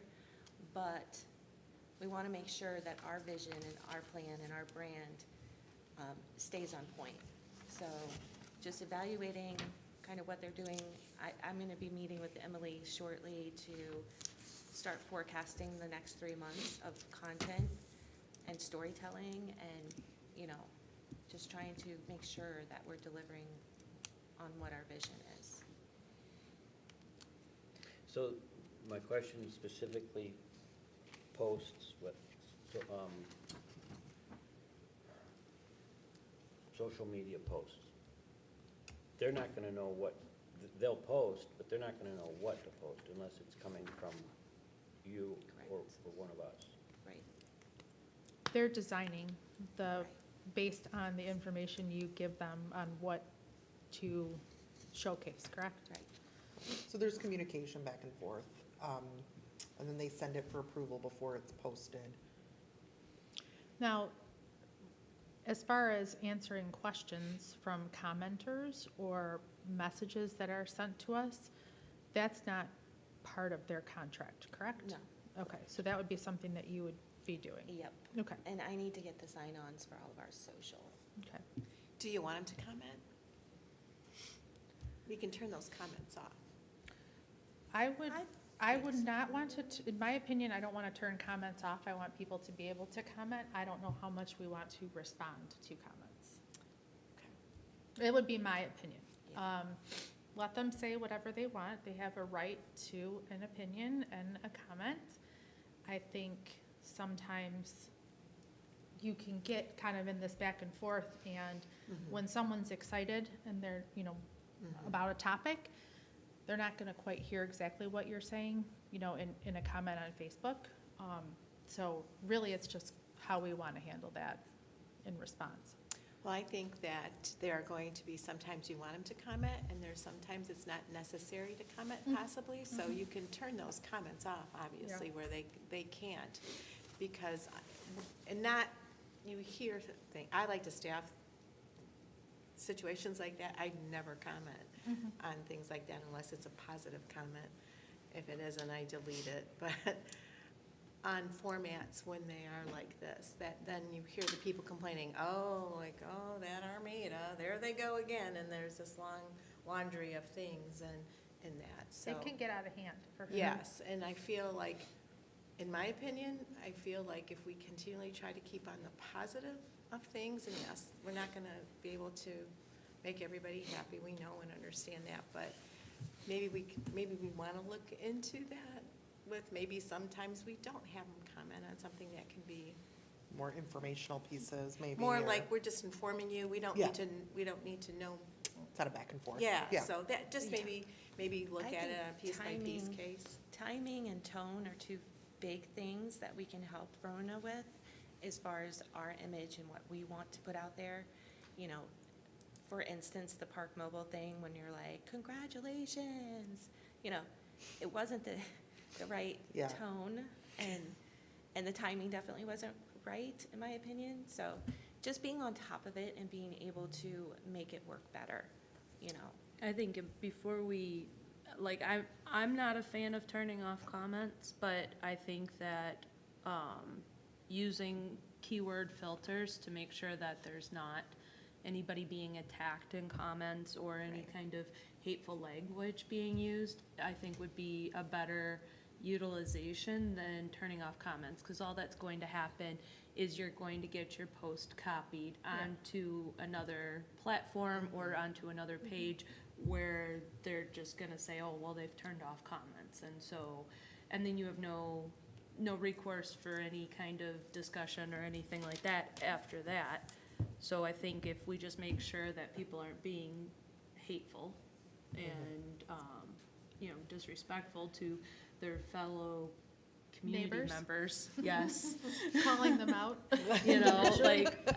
Speaker 2: But we want to make sure that our vision and our plan and our brand stays on point. So just evaluating kind of what they're doing. I'm going to be meeting with Emily shortly to start forecasting the next 3 months of content and storytelling, and, just trying to make sure that we're delivering on what our vision is.
Speaker 4: So my question specifically posts, social media posts. They're not gonna know what, they'll post, but they're not gonna know what to post unless it's coming from you or one of us.
Speaker 2: Right.
Speaker 3: They're designing based on the information you give them on what to showcase, correct?
Speaker 2: Right.
Speaker 1: So there's communication back and forth, and then they send it for approval before it's posted.
Speaker 3: Now, as far as answering questions from commenters or messages that are sent to us, that's not part of their contract, correct?
Speaker 2: No.
Speaker 3: Okay, so that would be something that you would be doing?
Speaker 2: Yep.
Speaker 3: Okay,
Speaker 2: And I need to get the sign-ons for all of our social.
Speaker 3: okay.
Speaker 10: Do you want them to comment? We can turn those comments off.
Speaker 3: I would not want to, in my opinion, I don't want to turn comments off. I want people to be able to comment. I don't know how much we want to respond to comments. It would be my opinion.
Speaker 2: Yeah.
Speaker 3: Let them say whatever they want. They have a right to an opinion and a comment. I think sometimes you can get kind of in this back and forth, and when someone's excited and they're, about a topic, they're not gonna quite hear exactly what you're saying, in a comment on Facebook. So really, it's just how we wanna handle that in response.
Speaker 10: Well, I think that there are going to be sometimes you want them to comment, and there's sometimes it's not necessary to comment possibly, so you can turn those comments off, obviously, where they can't. Because, you hear things, I like to staff situations like that, I never comment on things like that unless it's a positive comment. If it isn't, I delete it, but on formats when they are like this, that then you hear the people complaining, that Armada, there they go again, and there's this long laundry of things and that, so.
Speaker 3: It can get out of hand, for sure.
Speaker 10: Yes, and I feel like, in my opinion, I feel like if we continually try to keep on the positive of things, and yes, we're not gonna be able to make everybody happy, we know and understand that, but
Speaker 13: maybe we want to look into that with, maybe sometimes we don't have them comment on something that can be
Speaker 1: More informational pieces, maybe.
Speaker 13: more
Speaker 1: or-
Speaker 13: like, we're just informing you, we don't
Speaker 1: Yeah.
Speaker 13: need to know.
Speaker 1: It's not a back and forth.
Speaker 13: Yeah, so that, just maybe look
Speaker 2: I
Speaker 13: at it
Speaker 2: think
Speaker 13: on a piece by piece
Speaker 2: timing-
Speaker 13: case.
Speaker 2: Timing and tone are two big things that we can help Verona with as far as our image and what we want to put out there. You know, for instance, the Park Mobile thing, when you're like, congratulations, you know, it wasn't the right
Speaker 1: Yeah.
Speaker 2: tone, and the timing definitely wasn't right, in my opinion. So just being on top of it and being able to make it work better, you know.
Speaker 12: I think before we, like, I'm not a fan of turning off comments, but I think that using keyword filters to make sure that there's not anybody being attacked in comments or any
Speaker 2: Right.
Speaker 12: kind of hateful language being used, I think would be a better utilization than turning off comments, because all that's going to happen is you're going to get your post copied onto another platform or onto another page where they're just gonna say, oh, well, they've turned off comments, and then you have no recourse for any kind of discussion or anything like that after that. So I think if we just make sure that people aren't being hateful and, disrespectful to their fellow community
Speaker 3: Neighbors?
Speaker 12: members, yes.
Speaker 3: Calling them out.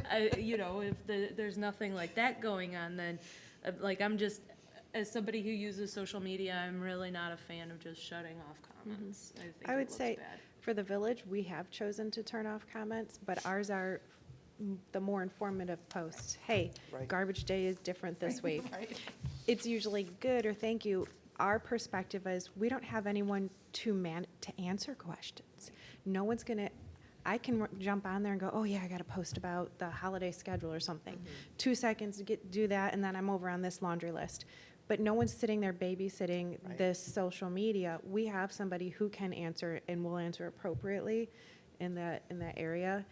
Speaker 12: If there's nothing like that going on, then, I'm just, as somebody who uses social media, I'm really not a fan of just shutting off comments. I think
Speaker 14: I
Speaker 12: it
Speaker 14: would
Speaker 12: looks
Speaker 14: say,
Speaker 12: bad.
Speaker 14: for the village, we have chosen to turn off comments, but ours are the more informative posts. Hey,
Speaker 1: Right.
Speaker 14: garbage day is different this week.
Speaker 1: Right.
Speaker 14: It's usually good or thank you. Our perspective is, we don't have anyone to answer questions. No one's gonna, I can jump on there and go, oh yeah, I gotta post about the holiday schedule or something. 2 seconds to do that, and then I'm over on this laundry list. But no one's sitting there babysitting
Speaker 1: Right.
Speaker 14: this social media. We have somebody who can answer and will answer appropriately in that area.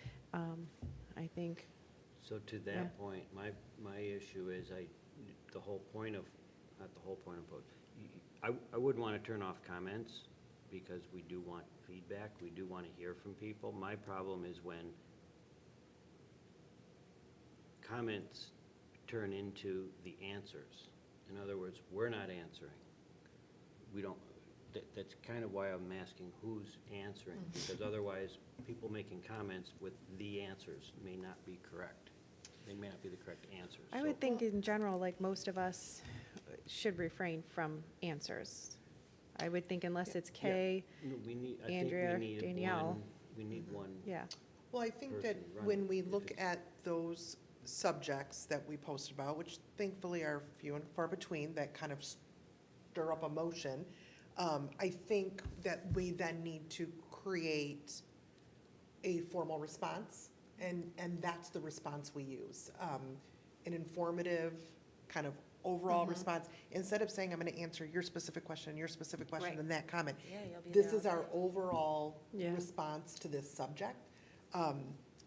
Speaker 14: I think,
Speaker 4: So to
Speaker 14: Yeah.
Speaker 4: that point, my issue is not the whole point of vote. I would want to turn off comments because we do want feedback, we do want to hear from people. My problem is when comments turn into the answers. In other words, we're not answering. We don't, that's kind of why I'm asking who's answering, because otherwise, people making comments with the answers may not be correct. They may not be the correct answers.
Speaker 14: I would think in general, like most of us should refrain from answers. I would think unless it's Kay,
Speaker 4: No,
Speaker 14: Andrea,
Speaker 4: I think we need
Speaker 14: Danielle.
Speaker 4: one, we need one.
Speaker 14: yeah.
Speaker 1: Well, I think that
Speaker 4: person
Speaker 1: when
Speaker 4: running,
Speaker 1: we
Speaker 4: if
Speaker 1: look
Speaker 4: it's-
Speaker 1: at those subjects that we posted about, which thankfully are few and far between, that kind of stir up emotion, I think that we then need to create a formal response, and that's the response we use. An informative, kind of overall response, instead of saying, I'm gonna answer your specific question,
Speaker 13: Right.
Speaker 1: and that comment.
Speaker 2: Yeah, you'll be
Speaker 1: This
Speaker 2: there
Speaker 1: is
Speaker 2: all
Speaker 1: our
Speaker 2: day.
Speaker 1: overall
Speaker 14: Yeah.
Speaker 1: response to this subject.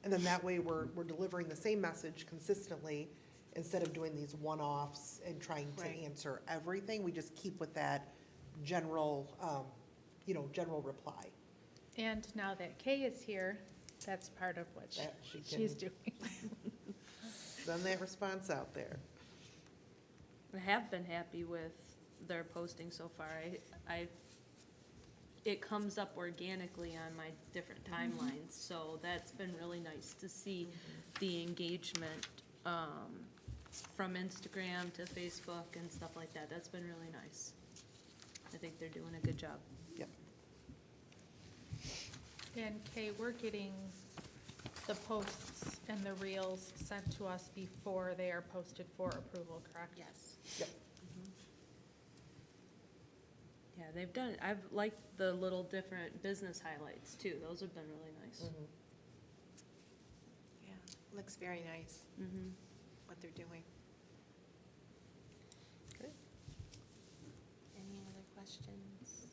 Speaker 1: And then that way, we're delivering the same message consistently, instead of doing these one-offs and trying to
Speaker 13: Right.
Speaker 1: answer everything. We just keep with that general, general reply.
Speaker 3: And now that Kay is here, that's part of what
Speaker 1: That she
Speaker 3: she's
Speaker 1: can-
Speaker 3: doing.
Speaker 1: Send that response out there.
Speaker 12: I have been happy with their posting so far. It comes up organically on my different timelines, so that's been really nice to see the engagement, from Instagram to Facebook and stuff like that. That's been really nice. I think they're doing a good job.
Speaker 1: Yep.
Speaker 3: And Kay, we're getting the posts and the reels sent to us before they are posted for approval, correct?
Speaker 2: Yes.
Speaker 1: Yep.
Speaker 12: Yeah, they've done, I've liked the little different business highlights too. Those have been really nice.
Speaker 13: Yeah, looks very nice,
Speaker 12: Mm-hmm.
Speaker 13: what they're doing.
Speaker 1: Okay.
Speaker 2: Any other questions?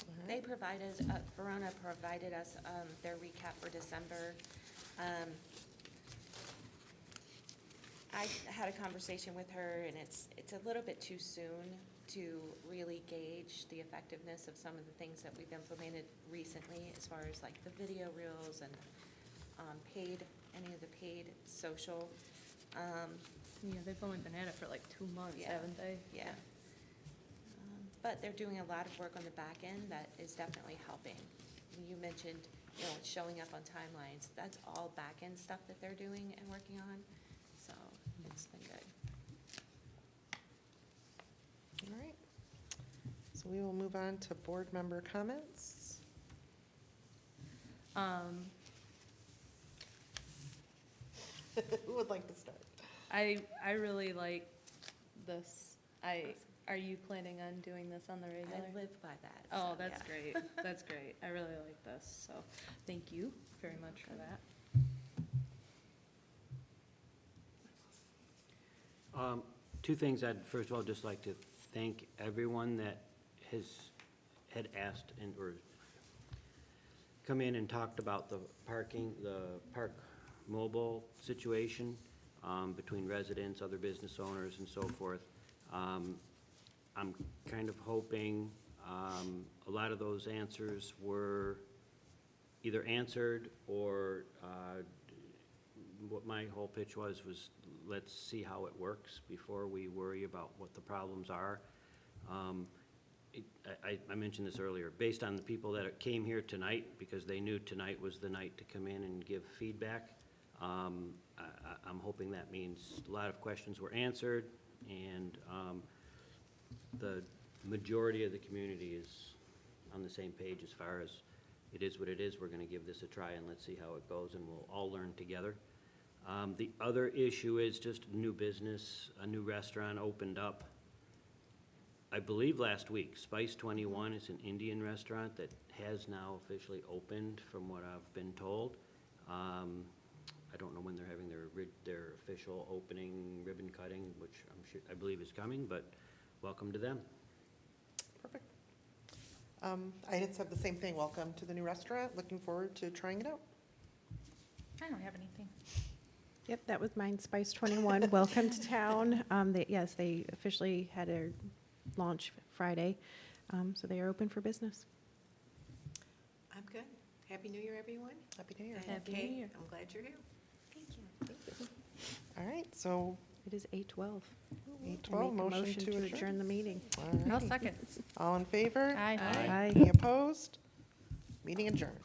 Speaker 1: All right.
Speaker 2: They provided, Verona provided us their recap for December. I had a conversation with her, and it's a little bit too soon to really gauge the effectiveness of some of the things that we've implemented recently, as far as like the video reels and any of the paid social.
Speaker 12: Yeah, they've only been at it for like 2 months,
Speaker 2: Yeah.
Speaker 12: haven't they?
Speaker 2: Yeah. But they're doing a lot of work on the back end that is definitely helping. You mentioned, it's showing up on timelines. That's all back end stuff that they're doing and working on, so it's been good.
Speaker 1: All right. So we will move on to board member comments. Who would like to start?
Speaker 12: I really like this. Are you planning on doing this on the regular?
Speaker 2: I live by that.
Speaker 12: Oh,
Speaker 2: so,
Speaker 12: that's
Speaker 2: yeah.
Speaker 12: great. That's great. I really like this, so thank you very much for that.
Speaker 4: Two things. I'd first of all just like to thank everyone that had asked or come in and talked about the park mobile situation between residents, other business owners, and so forth. I'm kind of hoping a lot of those answers were either answered or what my whole pitch was let's see how it works before we worry about what the problems are. I mentioned this earlier, based on the people that came here tonight, because they knew tonight was the night to come in and give feedback, I'm hoping that means a lot of questions were answered, and the majority of the community is on the same page as far as it is what it is. We're going to give this a try, and let's see how it goes, and we'll all learn together. The other issue is just new business. A new restaurant opened up, I believe last week. Spice 21 is an Indian restaurant that has now officially opened, from what I've been told. I don't know when they're having their official opening ribbon cutting, which I believe is coming, but welcome to them.
Speaker 1: Perfect. I had said the same thing. Welcome to the new restaurant. Looking forward to trying it out.
Speaker 3: I don't have anything.
Speaker 14: Yep, that was mine, Spice 21. Welcome to town. Yes, they officially had their launch Friday, so they are open for business.
Speaker 10: I'm good. Happy New Year, everyone.
Speaker 1: Happy New Year.
Speaker 10: And
Speaker 12: Happy New
Speaker 10: Kate,
Speaker 12: Year.
Speaker 10: I'm glad you're here.
Speaker 2: Thank you.
Speaker 1: All right, so
Speaker 14: It is 8:12.
Speaker 1: 8:12, motion to adjourn.
Speaker 14: the meeting.
Speaker 1: All
Speaker 3: I'll
Speaker 1: righty.
Speaker 3: second.
Speaker 1: All in favor?
Speaker 3: Aye.
Speaker 14: Aye.
Speaker 1: Any opposed? Meeting adjourned.